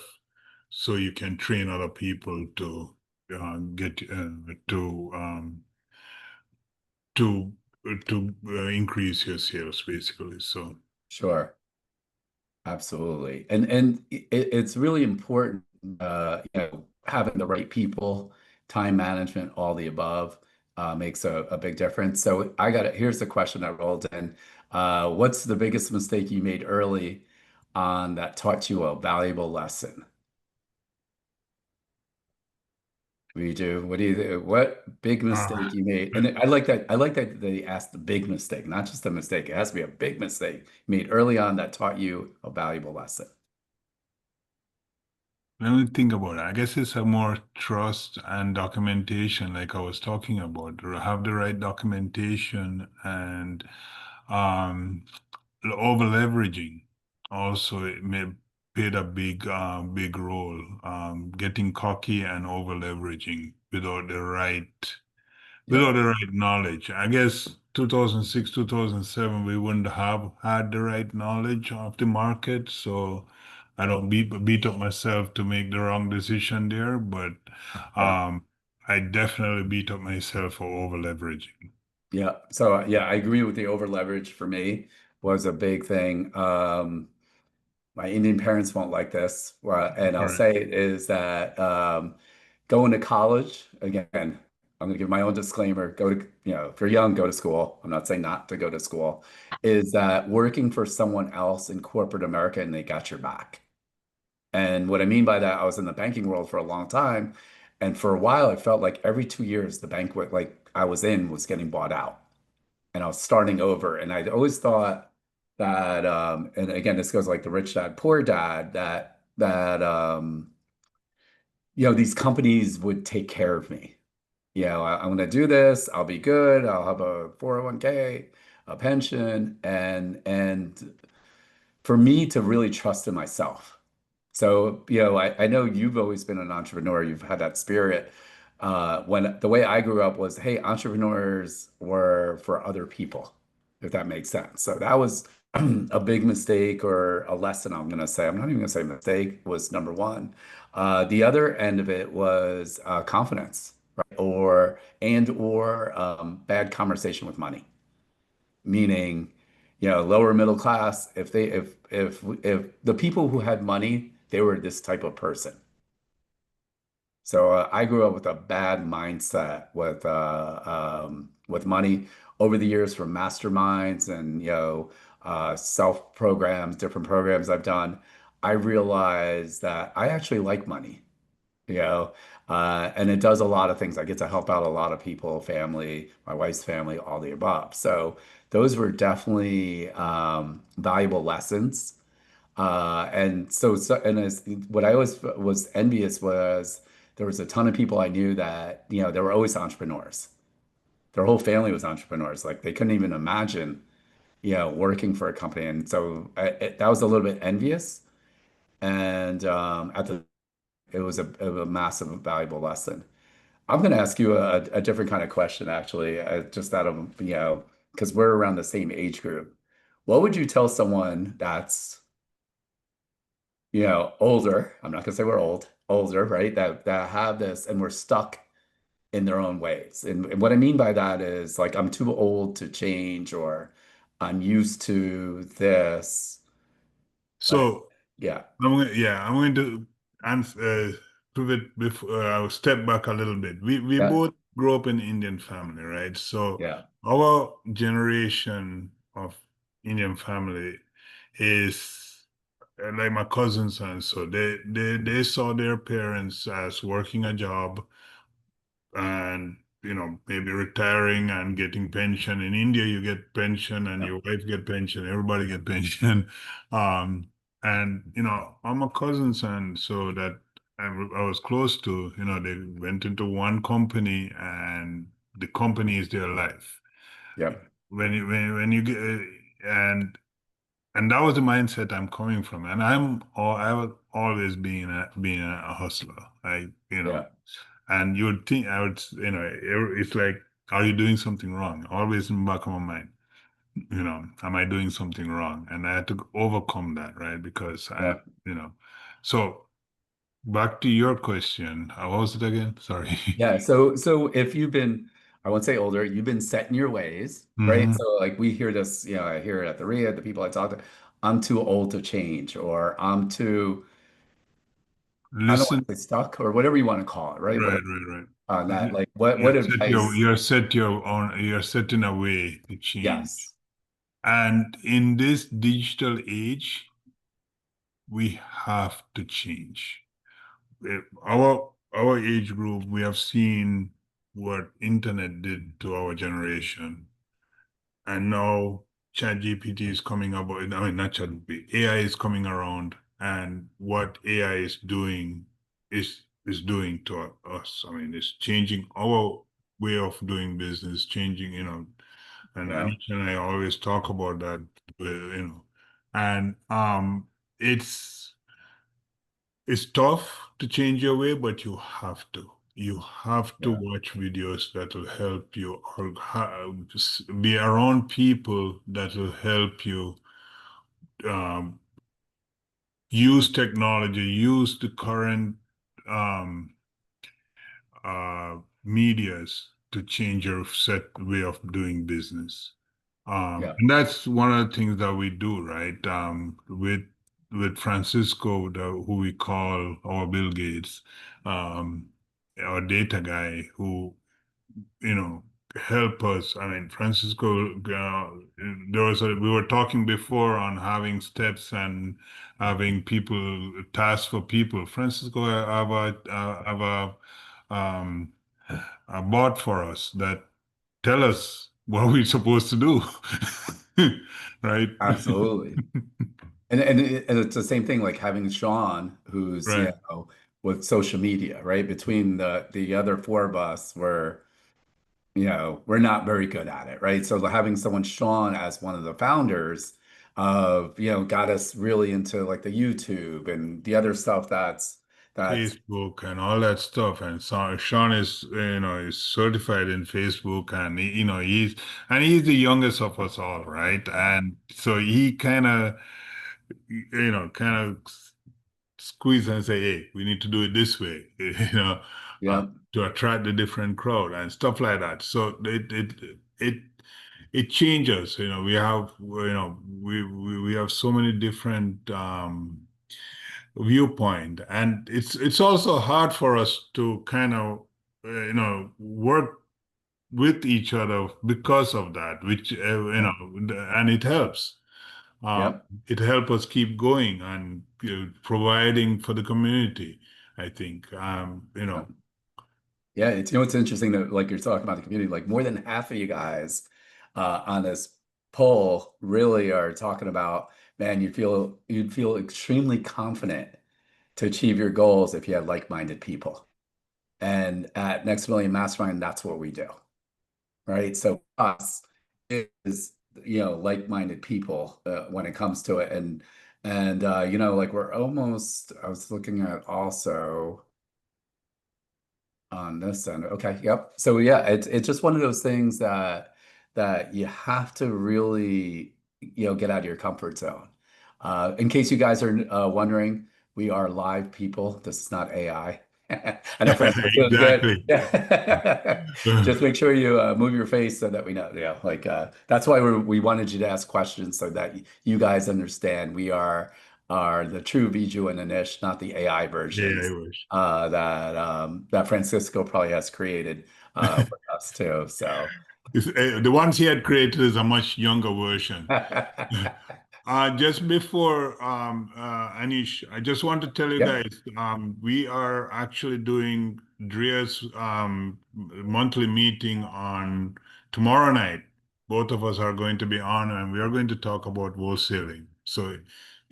so you can train other people to get to increase your sales, basically. So Sure. Absolutely. And it's really important, having the right people, time management, all the above, makes a big difference. So here's the question that rolled in. What's the biggest mistake you made early on that taught you a valuable lesson? We do. What do you, what big mistake you made? And I like that. I like that they asked the big mistake, not just a mistake. It has to be a big mistake made early on that taught you a valuable lesson. Let me think about it. I guess it's a more trust and documentation, like I was talking about. To have the right documentation and um, over leveraging. Also, it may played a big role. Getting cocky and over leveraging without the right knowledge. I guess 2006, 2007, we wouldn't have had the right knowledge of the market. So I don't beat up myself to make the wrong decision there, but Yeah. I definitely beat up myself for over leveraging. Yeah. So yeah, I agree with the over leverage for me was a big thing. My Indian parents won't like this, and I'll Correct. say it is that going to college, again, I'm going to give my own disclaimer, go to, if you're young, go to school. I'm not saying not to go to school, is that working for someone else in corporate America and they got your back. And what I mean by that, I was in the banking world for a long time. And for a while, it felt like every 2 years, the bank like I was in was getting bought out and I was starting over. And I always thought that, and again, this goes like the rich dad, poor dad, that these companies would take care of me. I'm going to do this. I'll be good. I'll have a 401k, a pension, and for me to really trust in myself. So, I know you've always been an entrepreneur. You've had that spirit. When the way I grew up was, hey, entrepreneurs were for other people, if that makes sense. So that was a big mistake or a lesson I'm going to say. I'm not even going to say mistake was number one. The other end of it was confidence, right? Or bad conversation with money, meaning, lower middle class, if the people who had money, they were this type of person. So I grew up with a bad mindset with money over the years from masterminds and self programs, different programs I've done. I realized that I actually like money, you know, and it does a lot of things. I get to help out a lot of people, family, my wife's family, all the above. So those were definitely valuable lessons. And what I always was envious was there was a ton of people I knew that, they were always entrepreneurs. Their whole family was entrepreneurs. Like they couldn't even imagine, working for a company. And so that was a little bit envious. And it was a massive, valuable lesson. I'm going to ask you a different kind of question, actually, just out of, because we're around the same age group. What would you tell someone that's older, I'm not gonna say we're older, right? That have this and we're stuck in their own ways. And what I mean by that is like I'm too old to change or I'm used to this. But So yeah, I'm going to answer prove it before I'll step back a little bit. We yeah, both grew up in Indian family, right? So yeah, our generation of Indian family is like my cousins, and so they saw their parents as working a job and maybe retiring and getting pension. In India you get pension and yeah, your wife get pension, everybody get pension. um and I'm a cousins, and so that I was close to, they went into one company and the company is their life. yeah, When you get and that was the mindset I'm coming from, and I was always being a hustler. yeah, And you would think I would, it's like, are you doing something wrong? Always in the back of my mind, am I doing something wrong? And I had to overcome that, right? Because yeah. so back to your question, what was it again? Sorry. Yeah. So if you've been, I won't say older, you've been set in your ways, right? hmm So like we hear this, I hear it at the RIA, the people I talk to, I'm too old to change, or I don't want Listen, to say stuck, or whatever you want to call it, right? right, Whatever right, right. on that. You- Like what advice? you're set in a way to change. Yes. And in this digital age, we have to change. Our our age group, we have seen what internet did to our generation. And now ChatGPT is coming about. I mean, not ChatGPT, AI is coming around, and what AI is doing is doing to us. I mean, it's changing our way of doing business, changing, and Yeah. Anish and I always talk about that, and it's tough to change your way, but you have to. You have to Yeah. watch videos that will help you, or be around people that will help you um, use technology, use the current um, medias to change your set way of doing business. Yeah. And that's one of the things that we do, right? With Francisco, who we call our Bill Gates, um, our data guy, who help us. I mean, Francisco, we were talking before on having steps and having people tasks for people. Francisco have um, a bot for us that tell us what we're supposed to do, right? Absolutely. And it's the same thing like having Sean, who's, Right. with social media, right? Between the other four of us, we're not very good at it, right? So having someone, Sean, as one of the founders of, got us really into like the YouTube and the other stuff that's Facebook and all that stuff. And so Sean is certified in Facebook, and he's the youngest of us all, right? And so he kind of squeeze and say, "Hey, we need to do it this way," uh, yeah, to attract the different crowd and stuff like that. So it changes. We have so many different viewpoint, and it's also hard for us to kind of work with each other because of that, which yeah, and it helps. Um, yep. it helps us keep going and providing for the community, I think. Yeah. Yeah, it's interesting that like you're talking about the community, like more than half of you guys on this poll really are talking about, man, you'd feel extremely confident to achieve your goals if you had like-minded people. And at Next Million Mastermind, that's what we do, right? So us is, like-minded people when it comes to it. And like we're almost, I was looking at also on this end. Okay, yep. So yeah, it's just one of those things that you have to really, get out of your comfort zone. In case you guys are wondering, we are live people. This is not AI. I know Francisco is good. Exactly. Yeah. Just make sure you move your face so that we know. Yeah, like that's why we wanted you to ask questions so that you guys understand we are the true Viju and Anish, not the AI Yeah, I versions wish. that Francisco probably has created for us too. So The ones he had created is a much younger version. Just before Anish, I just want to tell you yep, guys, we are actually doing Drea's monthly meeting on tomorrow night. Both of us are going to be on, and we are going to talk about wholesaling. So,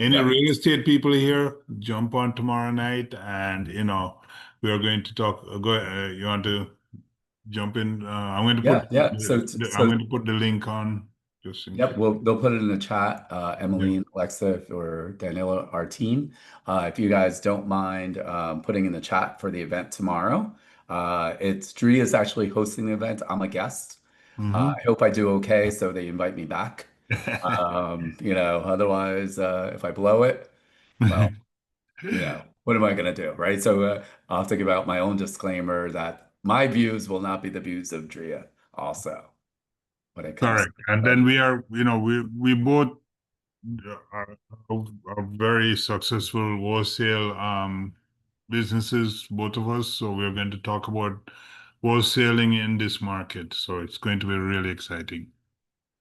any yep, real estate people here, jump on tomorrow night, and we are going to talk. You want to jump in? I'm going to put yeah, yeah. So I'm so going to put the link on just in yep, case. they'll put it in the chat. Yeah. Emily, Alexa, or Daniela, our team. If you guys don't mind putting in the chat for the event tomorrow, it's Dree is actually hosting the event. I'm a guest. I hope I do okay, so they invite me back. Otherwise, if I blow it, well, what am I going to do, right? So I'll have to give out my own disclaimer that my views will not be the views of Drea also when it comes to Correct. And right? then we are, we both are very successful wholesale businesses, both of us. So we're going to talk about wholesaling in this market. So it's going to be really exciting.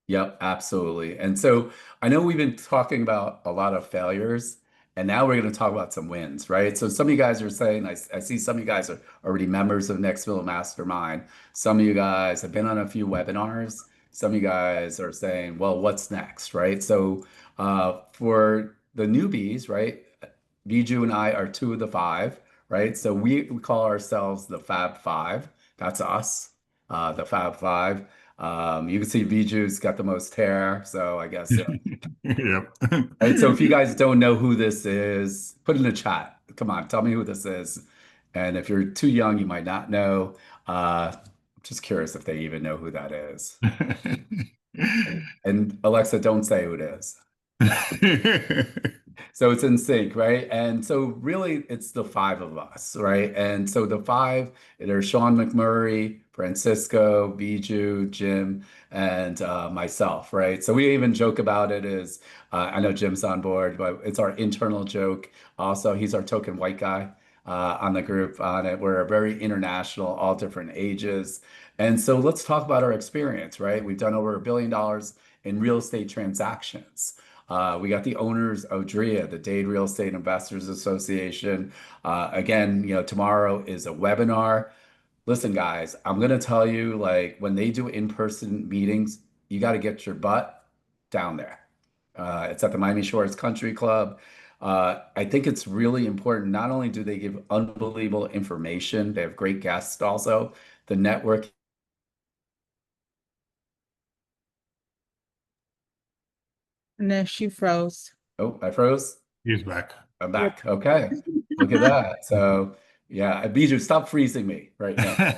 Yep, absolutely. And so I know we've been talking about a lot of failures, And now we're going to talk about some wins, right? So some of you guys are saying, I see some of you guys are already members of Next Mill Mastermind. Some of you guys have been on a few webinars. Some of you guys are saying, well, what's next, right? So for the newbies, right? Viju and I are 2 of the 5, right? So we call ourselves the Fab 5. That's us, the Fab 5. You can see Viju's got the most hair, so I guess. Yep. Right, so if you guys don't know who this is, put in the chat. Come on, tell me who this is. And if you're too young, you might not know. Just curious if they even know who that is. And Alexa, don't say who it is. So it's in sync, right? And so really it's the 5 of us, right? And so the 5, there's Sean McMurray, Francisco, Viju, Jim, and myself, right? So we even joke about it as, I know Jim's on board, but it's our internal joke. Also, he's our token white guy on the group on it. We're very international, all different ages. And so let's talk about our experience, right? We've done over $1 billion in real estate transactions. We got the owners of DREA, the Dade Real Estate Investors Association. Again, tomorrow is a webinar. Listen, guys, I'm going to tell you, like, when they do in-person meetings, you got to get your butt down there. It's at the Miami Shores Country Club. I think it's really important. Not only do they give unbelievable information, they have great guests also. The network. No, she froze. Oh, I froze. He's back. I'm back. Okay. Look at that. So yeah, Bijou, stop freezing me right now.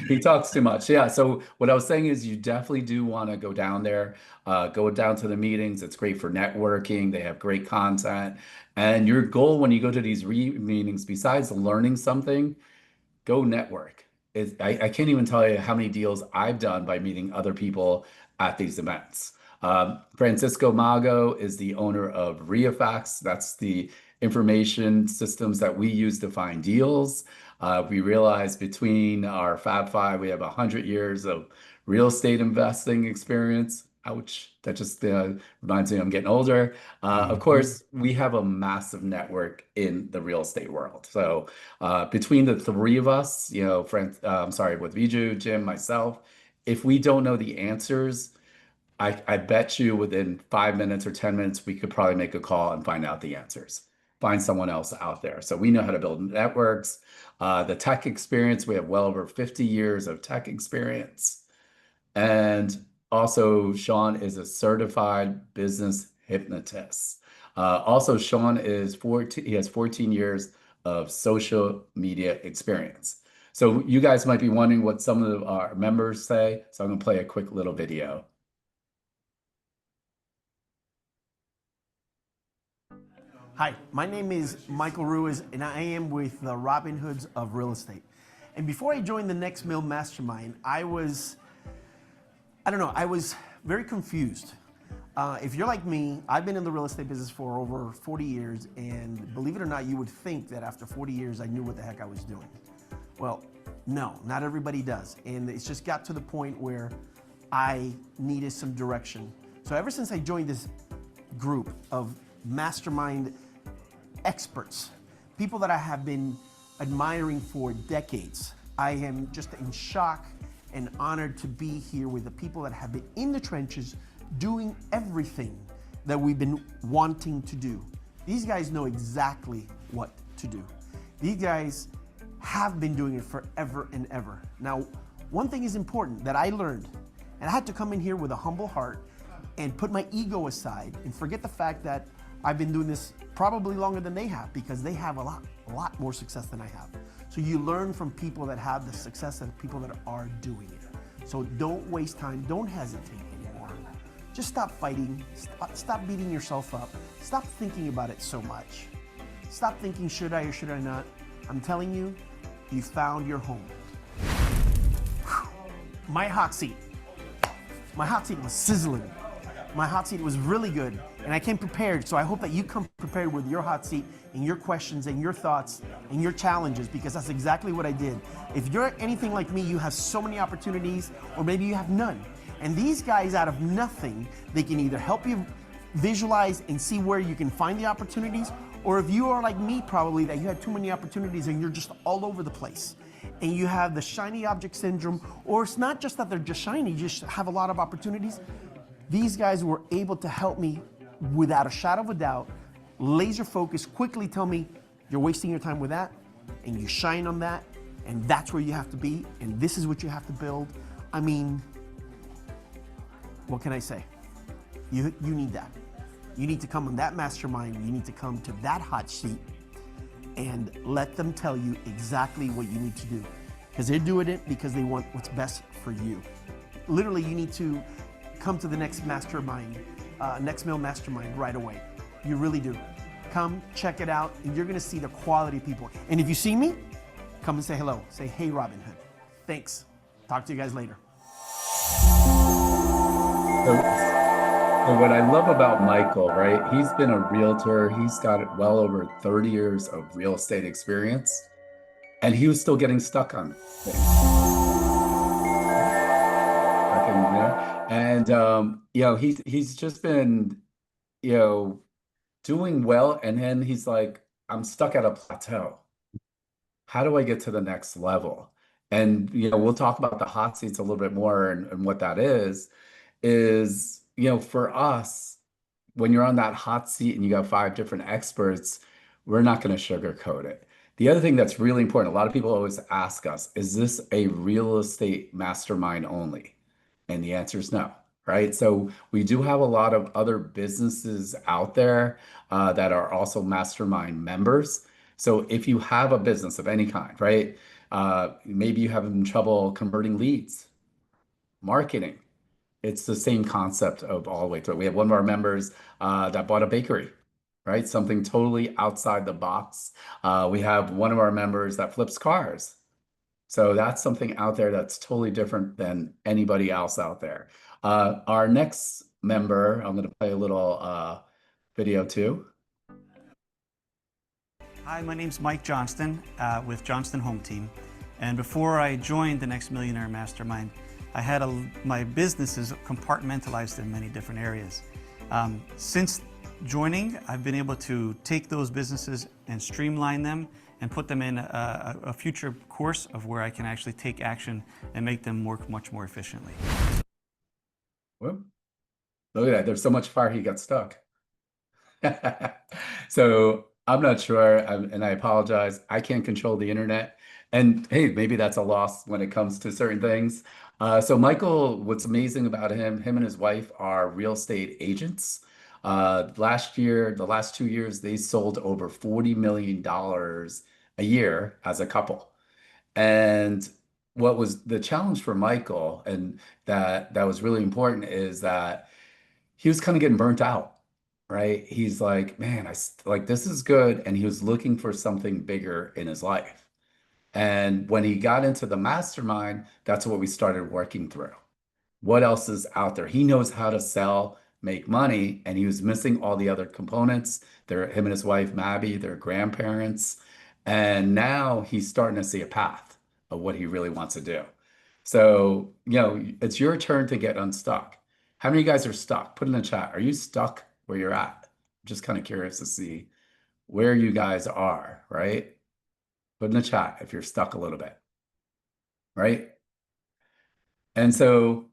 He talks too much. Yeah. So what I was saying is you definitely do want to go down there, go down to the meetings. It's great for networking. They have great content. And your goal when you go to these meetings, besides learning something, go network. I can't even tell you how many deals I've done by meeting other people at these events. Francisco Mago is the owner of REIFax. That's the information systems that we use to find deals. We realize between our Fab 5, we have 100 years of real estate investing experience. Ouch, that just reminds me I'm getting older. Of course, we have a massive network in the real estate world. So between the 3 of us, with Viju, Jim, myself, if we don't know the answers, I bet you within 5 minutes or 10 minutes, we could probably make a call and find out the answers, find someone else out there. So we know how to build networks. The tech experience, we have well over 50 years of tech experience. And also, Sean is a certified business hypnotist. Also, Sean he has 14 years of social media experience. So you guys might be wondering what some of our members say. So I'm gonna play a quick little video. Hi, my name is Michael Ruiz, and I am with the Robin Hoods of Real Estate. And before I joined the Next Mill Mastermind, I was very confused. If you're like me, I've been in the real estate business for over 40 years, and believe it or not, you would think that after 40 years, I knew what the heck I was doing. Well, no, not everybody does. And it's just got to the point where I needed some direction. So ever since I joined this group of mastermind experts, people that I have been admiring for decades, I am just in shock and honored to be here with the people that have been in the trenches doing everything that we've been wanting to do. These guys know exactly what to do. These guys have been doing it forever and ever. Now, one thing is important that I learned, and I had to come in here with a humble heart and put my ego aside and forget the fact that I've been doing this probably longer than they have, because they have a lot more success than I have. So you learn from people that have the success and people that are doing it. So don't waste time, don't hesitate anymore. Just stop fighting, stop beating yourself up, stop thinking about it so much. Stop thinking, should I or should I not? I'm telling you, you found your home. My hot seat was sizzling. My hot seat was really good, and I came prepared, so I hope that you come prepared with your hot seat and your questions and your thoughts and your challenges, because that's exactly what I did. If you're anything like me, you have so many opportunities, or maybe you have none. And these guys, out of nothing, they can either help you visualize and see where you can find the opportunities, or if you are like me, probably that you had too many opportunities and you're just all over the place and you have the shiny object syndrome, or it's not just that they're just shiny, you just have a lot of opportunities. These guys were able to help me without a shadow of a doubt, laser focus, quickly tell me, you're wasting your time with that, and you shine on that, and that's where you have to be, and this is what you have to build. I mean, what can I say? You need that. You need to come on that mastermind. You need to come to that hot seat and let them tell you exactly what you need to do. Because they're doing it because they want what's best for you. Literally, you need to come to the next mastermind, Next Mill Mastermind right away. You really do. Come, check it out, and you're gonna see the quality of people. And if you see me, come and say hello. Say, hey, Robinhood. Thanks. Talk to you guys later. So what I love about Michael, right? He's been a realtor. He's got well over 30 years of real estate experience, and he was still getting stuck on things. And he's just been, doing well, and then he's like, I'm stuck at a plateau. How do I get to the next level? And we'll talk about the hot seats a little bit more and what that is, for us, when you're on that hot seat and you got 5 different experts, we're not going to sugarcoat it. The other thing that's really important, a lot of people always ask us, is this a real estate mastermind only? And the answer is no, right? So we do have a lot of other businesses out there that are also mastermind members. So if you have a business of any kind, right? Maybe you have trouble converting leads, marketing. It's the same concept of all the way through. We have one of our members that bought a bakery, right? Something totally outside the box. We have one of our members that flips cars. So that's something out there that's totally different than anybody else out there. Our next member, I'm going to play a little video too. Hi, my name's Mike Johnston with Johnston Home Team. And before I joined the Next Millionaire Mastermind, I had my businesses compartmentalized in many different areas. Since joining, I've been able to take those businesses and streamline them and put them in a future course of where I can actually take action and make them work much more efficiently. Whoop. Look at that. There's so much fire he got stuck. So I'm not sure, and I apologize. I can't control the internet. And hey, maybe that's a loss when it comes to certain things. So Michael, what's amazing about him and his wife are real estate agents. Last year, the last 2 years, they sold over $40 million a year as a couple. And what was the challenge for Michael, and that was really important, is that he was kind of getting burnt out, right? He's like, man, this is good. And he was looking for something bigger in his life. And when he got into the mastermind, that's what we started working through. What else is out there? He knows how to sell, make money, and he was missing all the other components. Him and his wife, Mabby, their grandparents. And now he's starting to see a path of what he really wants to do. So, it's your turn to get unstuck. How many of you guys are stuck? Put in the chat. Are you stuck where you're at? I'm just kind of curious to see where you guys are, right? Put in the chat if you're stuck a little bit, right? And so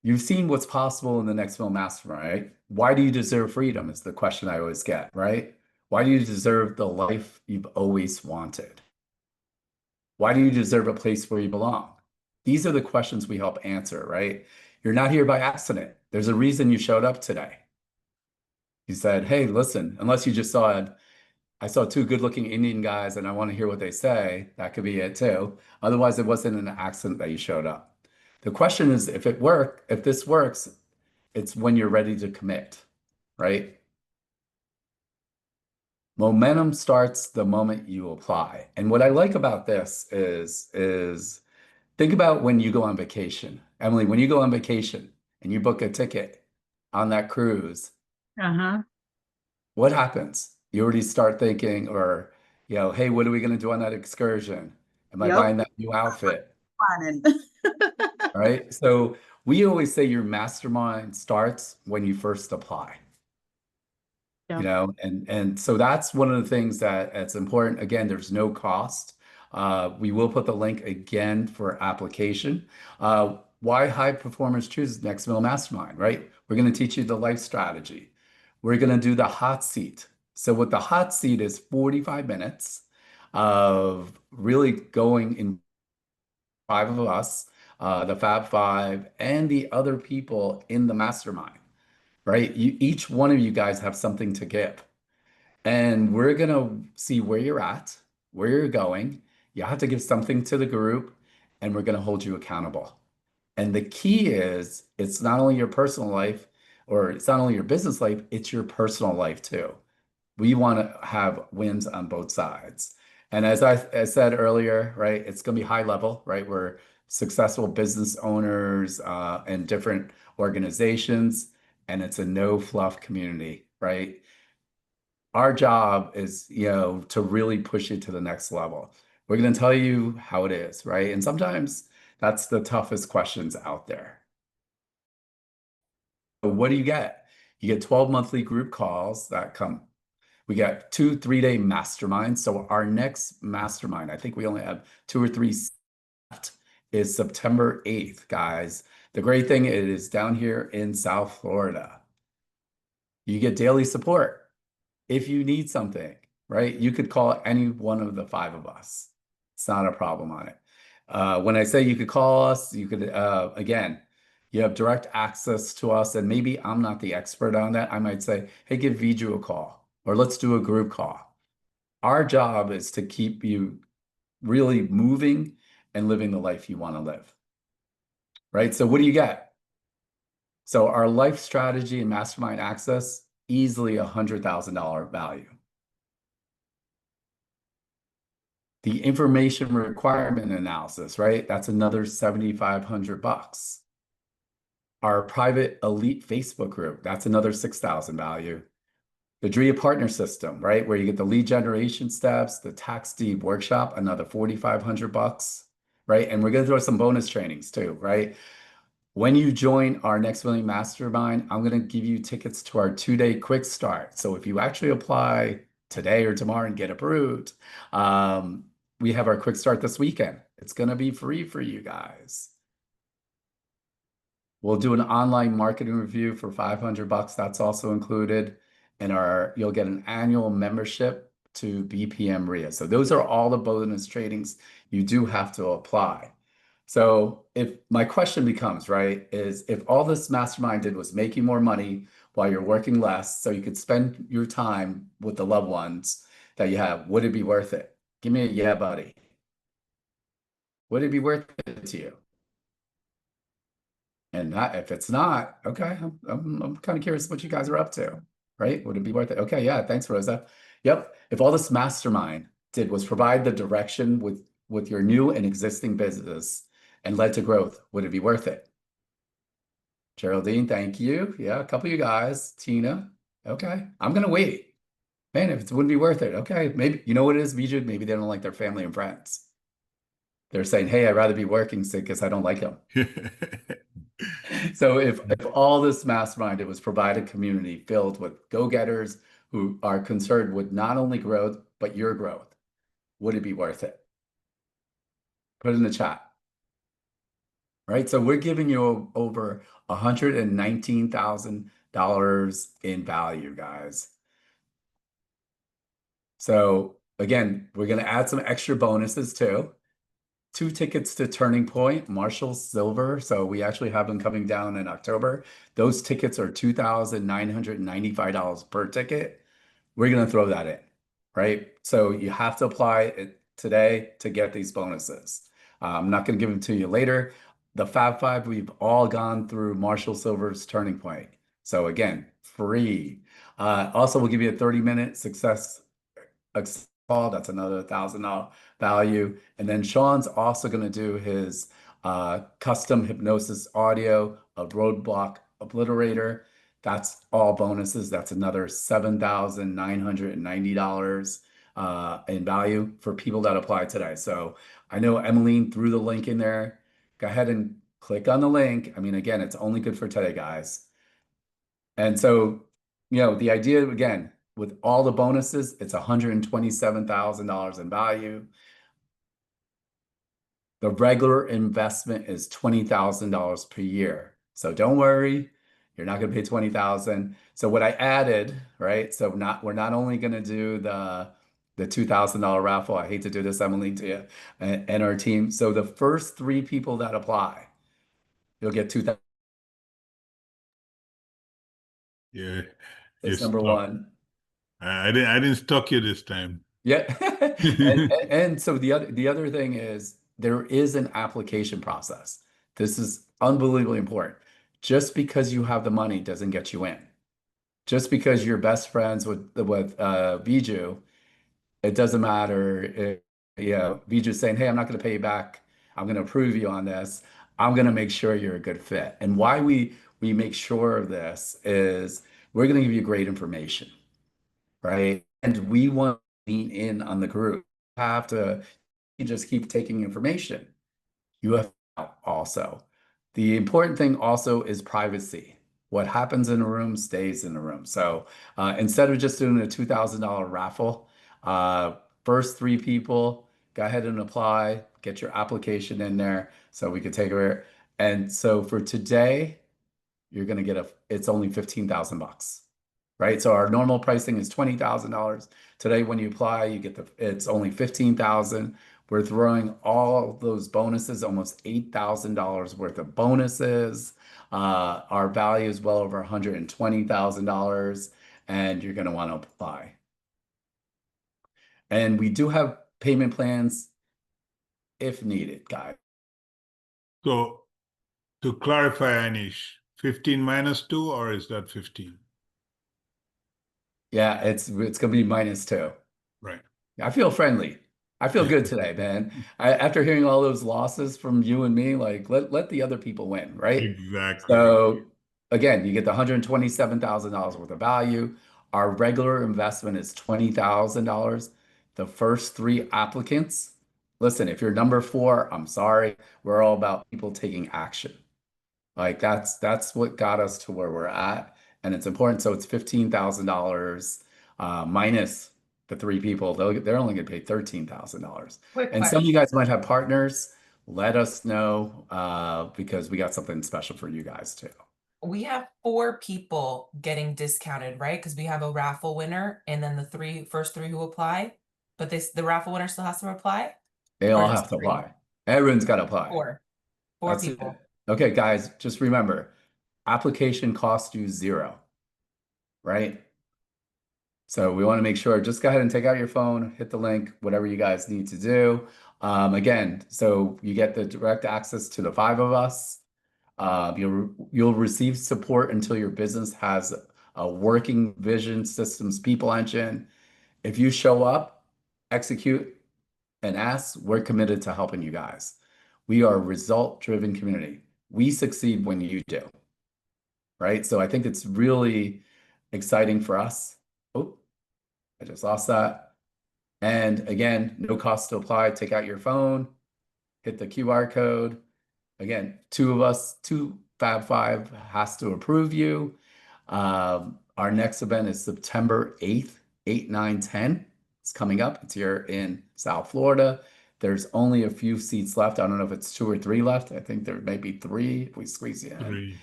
you've seen what's possible in the Next Mill Mastermind, right? Why do you deserve freedom is the question I always get, right? Why do you deserve the life you've always wanted? Why do you deserve a place where you belong? These are the questions we help answer, right? You're not here by accident. There's a reason you showed up today. You said, hey, listen, unless you just saw I saw 2 good-looking Indian guys and I want to hear what they say. That could be it too. Otherwise, it wasn't an accident that you showed up. The question is, if this works, it's when you're ready to commit, right? Momentum starts the moment you apply. And what I like about this is think about when you go on vacation. Emily, when you go on vacation and you book a ticket on that cruise, what happens? You already start thinking, or, hey, what are we going to do on that excursion? Am I buying that new outfit? Right? So we always say your mastermind starts when you first apply. Yeah. you know, and so that's one of the things that's important. Again, there's no cost. We will put the link again for application. Why high performers choose Next Mill Mastermind, right? We're going to teach you the life strategy. We're going to do the hot seat. So what the hot seat is 45 minutes of really going in five of us, the Fab Five, and the other people in the mastermind, right? Each one of you guys have something to give. And we're gonna see where you're at, where you're going. You have to give something to the group, and we're gonna hold you accountable. And the key is it's not only your personal life, or it's not only your business life, it's your personal life too. We want to have wins on both sides. And as I said earlier, right, it's going to be high level, right? We're successful business owners and different organizations, and it's a no fluff community, right? Our job is, you know, to really push you to the next level. We're going to tell you how it is, right? And sometimes that's the toughest questions out there. So what do you get? You get 12 monthly group calls that come. We got 2 3-day masterminds. So our next mastermind, I think we only have 2 or 3 left, is September 8th, guys. The great thing is down here in South Florida. You get daily support. If you need something, right? You could call any one of the 5 of us. It's not a problem on it. When I say you could call us, you could, again, you have direct access to us. And maybe I'm not the expert on that. I might say, hey, give Viju a call, or let's do a group call. Our job is to keep you really moving and living the life you want to live, right? So what do you get? So our life strategy and mastermind access, easily $100,000 value. The information requirement analysis, right? That's another $7,500. Our private elite Facebook group, that's another $6,000 value. The DREA partner system, right? Where you get the lead generation steps, the tax deed workshop, another $4,500, right? And we're going to throw some bonus trainings too, right? When you join our Next Million Mastermind, I'm going to give you tickets to our 2-day quick start. So if you actually apply today or tomorrow and get approved, we have our quick start this weekend. It's going to be free for you guys. We'll do an online marketing review for $500. That's also included. And you'll get an annual membership to BPM RIA. So those are all the bonus trainings you do have to apply. So if my question becomes, right, is if all this mastermind did was make you more money while you're working less so you could spend your time with the loved ones that you have, would it be worth it? Give me a yeah, buddy. Would it be worth it to you? And if it's not, okay, I'm kind of curious what you guys are up to, right? Would it be worth it? Okay, yeah, thanks, Rosa. Yep. If all this mastermind did was provide the direction with your new and existing business and led to growth, would it be worth it? Geraldine, thank you. Yeah, a couple of you guys. Tina, okay. I'm gonna wait. Man, if it wouldn't be worth it, okay. Maybe, you know what it is, Viju? Maybe they don't like their family and friends. They're saying, hey, I'd rather be working sick because I don't like them. So if all this mastermind, it was provide a community filled with go-getters who are concerned with not only growth, but your growth, would it be worth it? Put it in the chat. Right, so we're giving you over $119,000 in value, guys. So again, we're going to add some extra bonuses too. 2 tickets to Turning Point, Marshall Silver. So we actually have them coming down in October. Those tickets are $2,995 per ticket. We're going to throw that in, right? So you have to apply it today to get these bonuses. I'm not going to give them to you later. The Fab Five, we've all gone through Marshall Silver's Turning Point. So again, free. Also, we'll give you a 30-minute success call. That's another $1,000 value. And then Sean's also going to do his custom hypnosis audio, a roadblock obliterator. That's all bonuses. That's another $7,990 in value for people that apply today. So I know Emmeline threw the link in there. Go ahead and click on the link. I mean, again, it's only good for today, guys. And so the idea again, with all the bonuses, it's $127,000 in value. The regular investment is $20,000 per year. So don't worry, you're not going to pay $20,000. So what I added, right? So we're not only going to do the $2,000 raffle. I hate to do this, Emily, to you and our team. So the first 3 people that apply, you'll get $2,000. Yeah. That's You're number stuck. 1. I didn't stalk you this time. Yeah. And so the other thing is there is an application process. This is unbelievably important. Just because you have the money doesn't get you in. Just because you're best friends with Viju, it doesn't matter. Viju's saying, hey, I'm not going to pay you back. I'm going to approve you on this. I'm going to make sure you're a good fit. And why we make sure of this is we're going to give you great information, right? And we want to lean in on the group. You have to just keep taking information. You have also. The important thing also is privacy. What happens in a room stays in a room. So instead of just doing a $2,000 raffle, first 3 people, go ahead and apply, get your application in there so we can take it. And so for today, you're going to get it's only $15,000, right? So our normal pricing is $20,000. Today, when you apply, you get it's only $15,000. We're throwing all those bonuses, almost $8,000 worth of bonuses. Our value is well over $120,000, and you're going to want to apply. And we do have payment plans if needed, guys. So to clarify, Anish, 15 minus 2, or is that 15? Yeah, it's going to be -2. Right. I feel friendly. I feel good today, man. After hearing all those losses from you and me, like let the other people win, right? Exactly. So again, you get the $127,000 worth of value. Our regular investment is $20,000. The first 3 applicants, listen, if you're number 4, I'm sorry. We're all about people taking action. Like that's what got us to where we're at. And it's important. So it's $15,000 minus the 3 people. They're only going to pay $13,000. Quick And some of you question. guys might have partners. Let us know because we got something special for you guys too. We have 4 people getting discounted, right? Because we have a raffle winner and then the first 3 who apply. But the raffle winner still has to apply? They Or all just have to 3? apply. Everyone's got to apply. 4 That's it. people. Okay, guys, just remember, application costs you 0, right? So we want to make sure, just go ahead and take out your phone, hit the link, whatever you guys need to do. Again, so you get the direct access to the 5 of us. You'll receive support until your business has a working vision, systems, people engine. If you show up, execute, and ask, we're committed to helping you guys. We are a result-driven community. We succeed when you do, right? So I think it's really exciting for us. Oh, I just lost that. And again, no cost to apply. Take out your phone, hit the QR code. Again, 2 of us, 2 Fab 5 has to approve you. Our next event is September 8th, 8, 9, 10. It's coming up. It's here in South Florida. There's only a few seats left. I don't know if it's 2 or 3 left. I think there may be 3 if we squeeze you in. 3.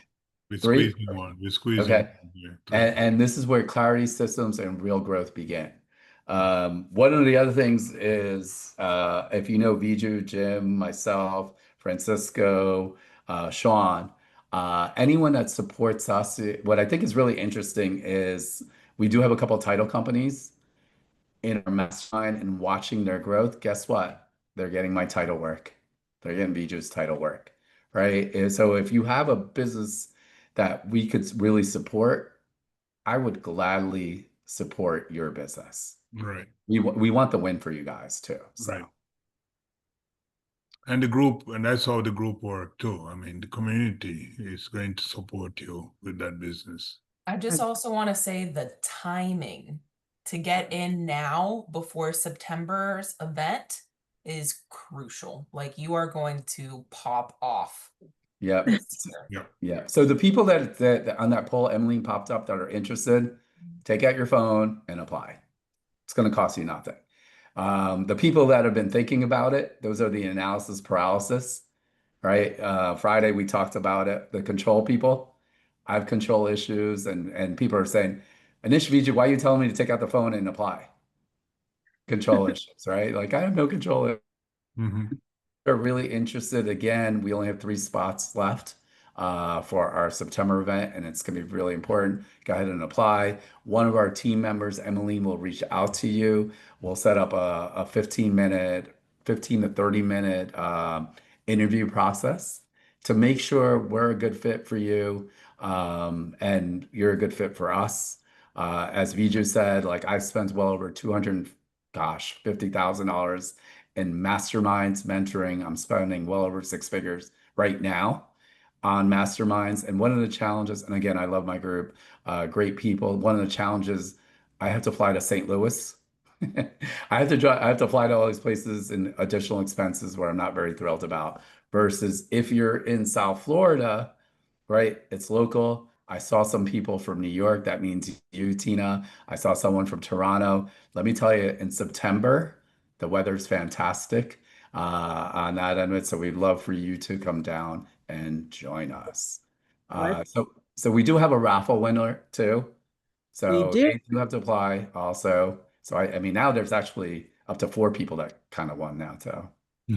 We're 3? squeezing 1. We're squeezing Okay. 1. 3. And this is where clarity systems and real growth begin. One of the other things is if you know Viju, Jim, myself, Francisco, Sean, anyone that supports us, what I think is really interesting is we do have a couple of title companies in our mastermind and watching their growth. Guess what? They're getting my title work. They're getting Viju's title work, right? And so if you have a business that we could really support, I would gladly support your business. Right. We want the win for you guys too. So. Right. And the group, and that's how the group work too. I mean, the community is going to support you with that business. I just also want to say the timing to get in now before September's event is crucial. Like you are going to pop off. Yeah. this year. Yeah. Yeah. So the people that on that poll Emily popped up that are interested, take out your phone and apply. It's going to cost you nothing. The people that have been thinking about it, those are the analysis paralysis, right? Friday we talked about it. The control people, I have control issues, and people are saying, Anish Viju, why are you telling me to take out the phone and apply? Control issues, right? Like I have no control. Mhm. We're really interested. Again, we only have 3 spots left for our September event, and it's going to be really important. Go ahead and apply. One of our team members, Emmeline, will reach out to you. We'll set up a 15 to 30 minute interview process to make sure we're a good fit for you, and you're a good fit for us. As Viju said, like I've spent well over $50,000 in masterminds mentoring. I'm spending well over 6 figures right now on masterminds. And one of the challenges, and again, I love my group, great people. One of the challenges, I have to fly to St. Louis. I have to fly to all these places and additional expenses where I'm not very thrilled about. Versus if you're in South Florida, right? It's local. I saw some people from New York. That means you, Tina. I saw someone from Toronto. Let me tell you, in September, the weather's fantastic on that end of it. So we'd love for you to come down and join us. So we do have a raffle winner too. So We do. they do have to apply also. So I mean, now there's actually up to 4 people that kind of won now. So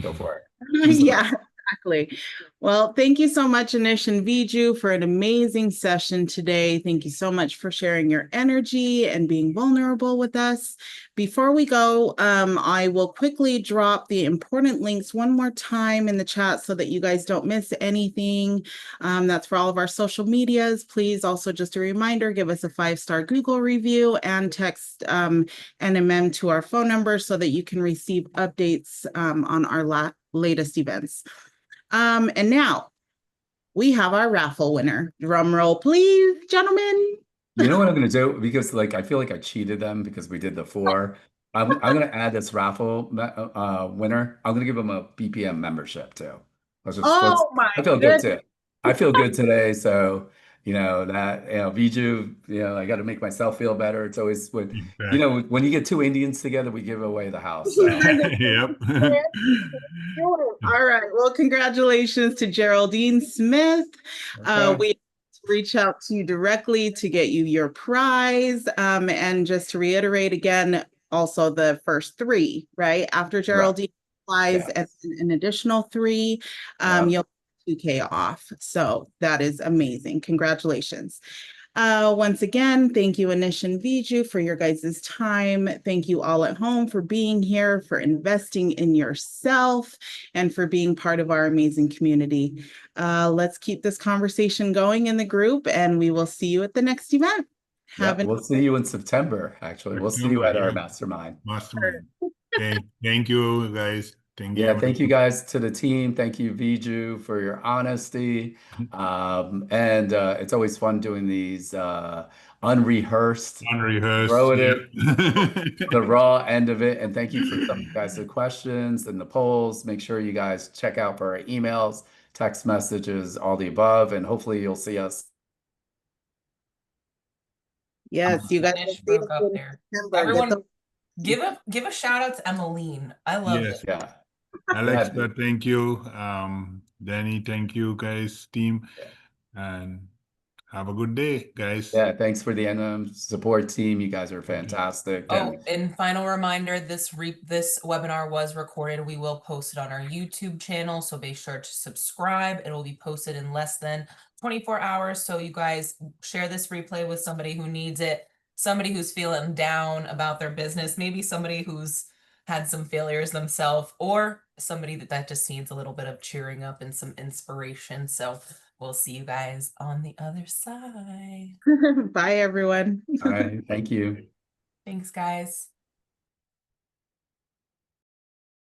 go for it. Yeah, exactly. Well, thank you so much, Anish and Viju, for an amazing session today. Thank you so much for sharing your energy and being vulnerable with us. Before we go, I will quickly drop the important links one more time in the chat so that you guys don't miss anything. That's for all of our social medias. Please also, just a reminder, give us a 5-star Google review and text NMM to our phone number so that you can receive updates on our latest events. And now we have our raffle winner. Drum roll, please, gentlemen. You know what I'm going to do? Because like I feel like I cheated them because we did the 4. I'm going to add this raffle winner. I'm going to give them a BPM membership too. Oh my I feel goodness. good too. I feel good today. So, Viju, I got to make myself feel better. It's always when you get 2 Indians together, we give away the house. So. Yep. All right. Well, congratulations to Geraldine Smith. Okay. We reach out to you directly to get you your prize. And just to reiterate again, also the first 3, right? After Geraldine applies and an additional 3, you'll 2K off. So that is amazing. Congratulations. Once again, thank you, Anish and Viju, for your guys' time. Thank you all at home for being here, for investing in yourself, and for being part of our amazing community. Let's keep this conversation going in the group, and we will see you at the next event. We'll see you in September, actually. We'll see you at our mastermind. Okay. Thank you, guys. Thank you. Yeah, thank you guys to the team. Thank you, Viju, for your honesty. And it's always fun doing these unrehearsed, throw it in, the raw end of it. And thank you for some guys the questions and the polls. Make sure you guys check out for our emails, text messages, all the above, and hopefully you'll see us. Yes, you guys broke up there. Everyone, give a shout out to Emmeline. I love it. Yeah. Alexa, thank you. Danny, thank you, guys, team. And have a good day, guys. Yeah, thanks for the NM support team. You guys are fantastic. Oh, and final reminder, this webinar was recorded. We will post it on our YouTube channel, so be sure to subscribe. It will be posted in less than 24 hours. So you guys share this replay with somebody who needs it, somebody who's feeling down about their business, maybe somebody who's had some failures themselves, or somebody that just needs a little bit of cheering up and some inspiration. So we'll see you guys on the other side. Bye, everyone. All right. Thank you. Thanks, guys.